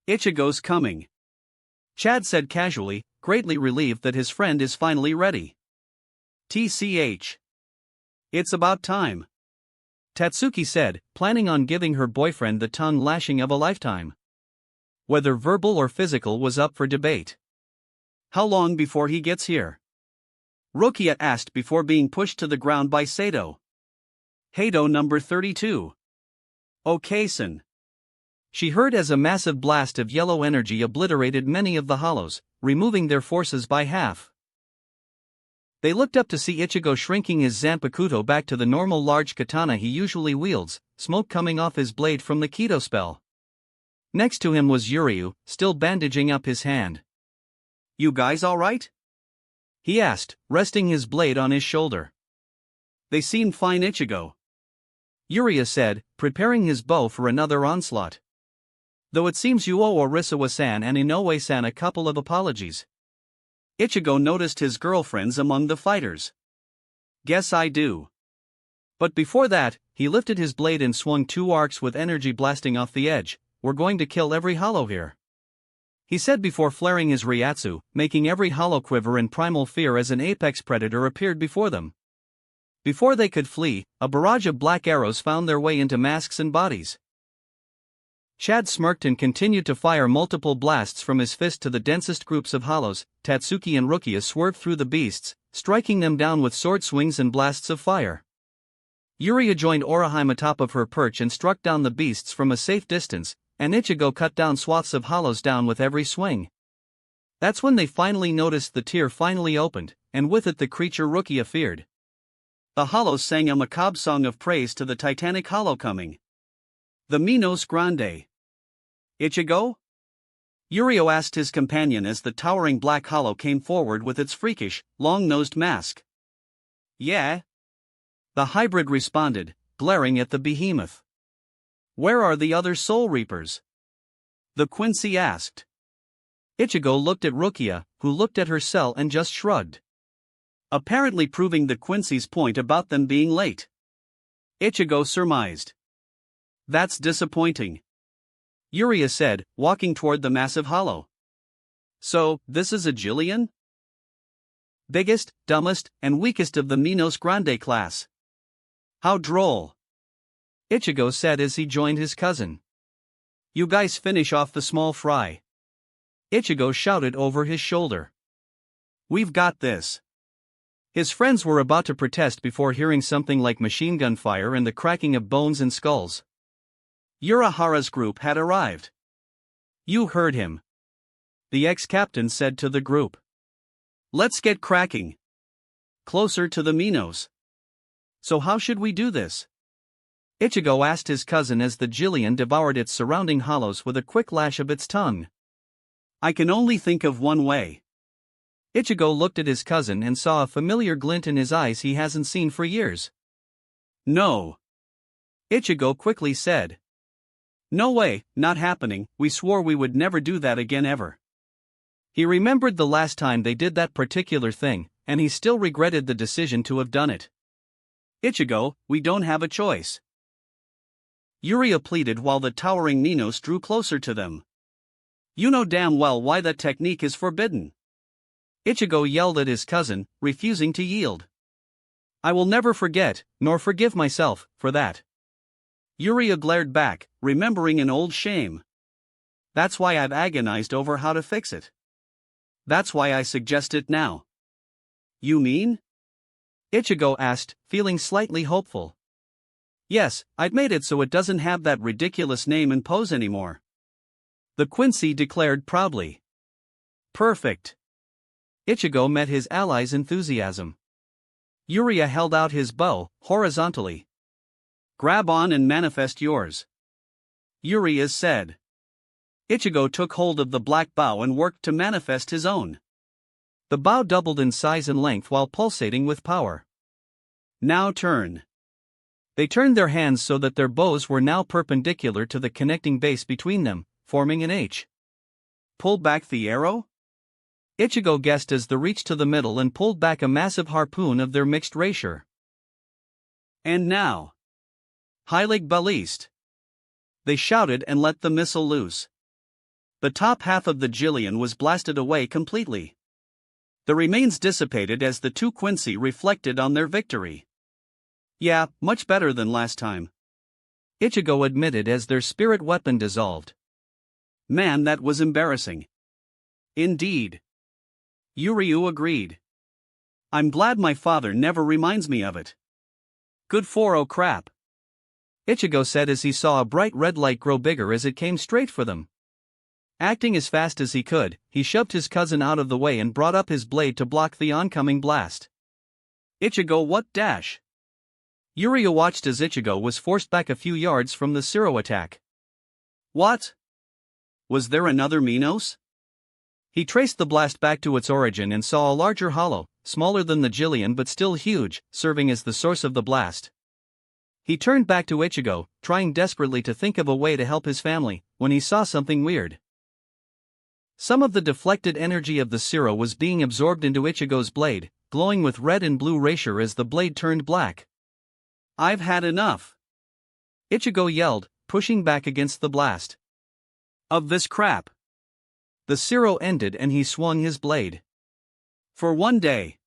Ichigo's coming, Chad said casually, greatly relieved that his friend is finally ready. TCH. It's about time, Tatsuki said, planning on giving her boyfriend the tongue lashing of a lifetime. Whether verbal or physical was up for debate. How long before he gets here? Rukia asked before being pushed to the ground by Sato. Heido number 32. Okason. She heard as a massive blast of yellow energy obliterated many of the hollows, removing their forces by half. They looked up to see Ichigo shrinking his Zanpakuto back to the normal large katana he usually wields, smoke coming off his blade from the Kido spell. Next to him was Yuryu, still bandaging up his hand. You guys alright? He asked, resting his blade on his shoulder. They seem fine, Ichigo, Yuria said, preparing his bow for another onslaught. Though it seems you owe Orisawa-san and Inoue-san a couple of apologies. Ichigo noticed his girlfriends among the fighters. Guess I do. But before that, he lifted his blade and swung two arcs with energy blasting off the edge. We're going to kill every hollow here, he said before flaring his Ryatsu, making every hollow quiver in primal fear as an apex predator appeared before them. Before they could flee, a barrage of black arrows found their way into masks and bodies. Chad smirked and continued to fire multiple blasts from his fist to the densest groups of hollows. Tatsuki and Rukia swerved through the beasts, striking them down with sword swings and blasts of fire. Yuria joined Oraheim atop of her perch and struck down the beasts from a safe distance, and Ichigo cut down swaths of hollows down with every swing. That's when they finally noticed the tear finally opened, and with it the creature Rukia feared. The hollows sang a macabre song of praise to the titanic hollow coming. The Minos Grande. Ichigo? Yurio asked his companion as the towering black hollow came forward with its freakish, long-nosed mask. Yeah? The hybrid responded, glaring at the behemoth. Where are the other Soul Reapers? The Quincy asked. Ichigo looked at Rukia, who looked at her cell and just shrugged. Apparently proving the Quincy's point about them being late. Ichigo surmised. That's disappointing. Yuria said, walking toward the massive hollow. So, this is a Jillian? Biggest, dumbest, and weakest of the Minos Grande class. How droll. Ichigo said as he joined his cousin. You guys finish off the small fry. Ichigo shouted over his shoulder. We've got this. His friends were about to protest before hearing something like machine gun fire and the cracking of bones and skulls. Urahara's group had arrived. You heard him. The ex-captain said to the group. Let's get cracking. Closer to the Minos. So how should we do this? Ichigo asked his cousin as the Jillian devoured its surrounding hollows with a quick lash of its tongue. I can only think of one way. Ichigo looked at his cousin and saw a familiar glint in his eyes he hasn't seen for years. No. Ichigo quickly said. No way, not happening, we swore we would never do that again ever. He remembered the last time they did that particular thing, and he still regretted the decision to have done it. Ichigo, we don't have a choice. Yuria pleaded while the towering Minos drew closer to them. You know damn well why that technique is forbidden. Ichigo yelled at his cousin, refusing to yield. I will never forget, nor forgive myself, for that. Yuria glared back, remembering an old shame. That's why I've agonized over how to fix it. That's why I suggest it now. You mean? Ichigo asked, feeling slightly hopeful. Yes, I'd made it so it doesn't have that ridiculous name and pose anymore. The Quincy declared proudly. Perfect. Ichigo met his ally's enthusiasm. Yuria held out his bow, horizontally. Grab on and manifest yours. Yuria said. Ichigo took hold of the black bow and worked to manifest his own. The bow doubled in size and length while pulsating with power. Now turn. They turned their hands so that their bows were now perpendicular to the connecting base between them, forming an H. Pull back the arrow? Ichigo guessed as the reach to the middle and pulled back a massive harpoon of their mixed rapier. And now. Heilig Balliste. They shouted and let the missile loose. The top half of the Jillian was blasted away completely. The remains dissipated as the two Quincy reflected on their victory. Yeah, much better than last time. Ichigo admitted as their spirit weapon dissolved. Man, that was embarrassing. Indeed. Yuryu agreed. I'm glad my father never reminds me of it. Good for oh crap. Ichigo said as he saw a bright red light grow bigger as it came straight for them. Acting as fast as he could, he shoved his cousin out of the way and brought up his blade to block the oncoming blast. Ichigo, what dash? Yuria watched as Ichigo was forced back a few yards from the Zero attack. What? Was there another Minos? He traced the blast back to its origin and saw a larger hollow, smaller than the Jillian but still huge, serving as the source of the blast. He turned back to Ichigo, trying desperately to think of a way to help his family, when he saw something weird. Some of the deflected energy of the Zero was being absorbed into Ichigo's blade, glowing with red and blue rapier as the blade turned black. I've had enough. Ichigo yelled, pushing back against the blast. Of this crap. The Zero ended and he swung his blade. For one day.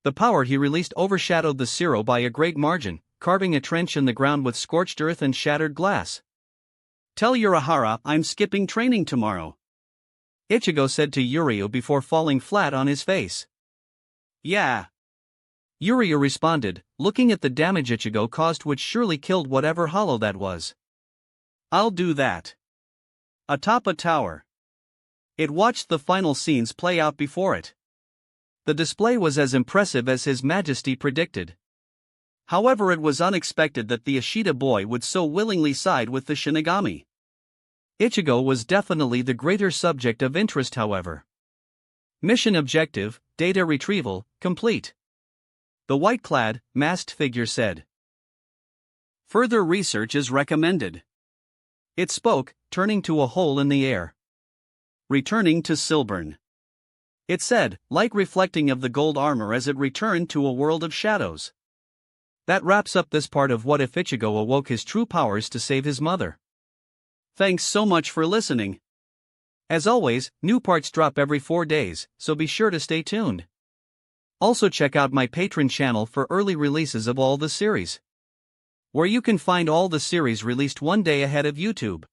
The power he released overshadowed the Zero by a great margin, carving a trench in the ground with scorched earth and shattered glass. Tell Urahara I'm skipping training tomorrow. Ichigo said to Yuryu before falling flat on his face. Yeah. Yuryu responded, looking at the damage Ichigo caused, which surely killed whatever hollow that was. I'll do that. Atop a tower. It watched the final scenes play out before it. The display was as impressive as His Majesty predicted. However, it was unexpected that the Ashita boy would so willingly side with the Shinigami. Ichigo was definitely the greater subject of interest, however. Mission objective, data retrieval, complete. The white-clad, masked figure said. Further research is recommended. It spoke, turning to a hole in the air. Returning to Silburn. It said, light reflecting of the gold armor as it returned to a world of shadows. That wraps up this part of What If Ichigo Awoke His True Powers to Save His Mother. Thanks so much for listening. As always, new parts drop every 4 days, so be sure to stay tuned. Also check out my Patreon channel for early releases of all the series, where you can find all the series released one day ahead of YouTube.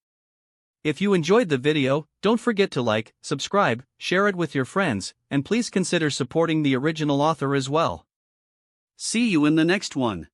If you enjoyed the video, don't forget to like, subscribe, share it with your friends, and please consider supporting the original author as well. See you in the next one.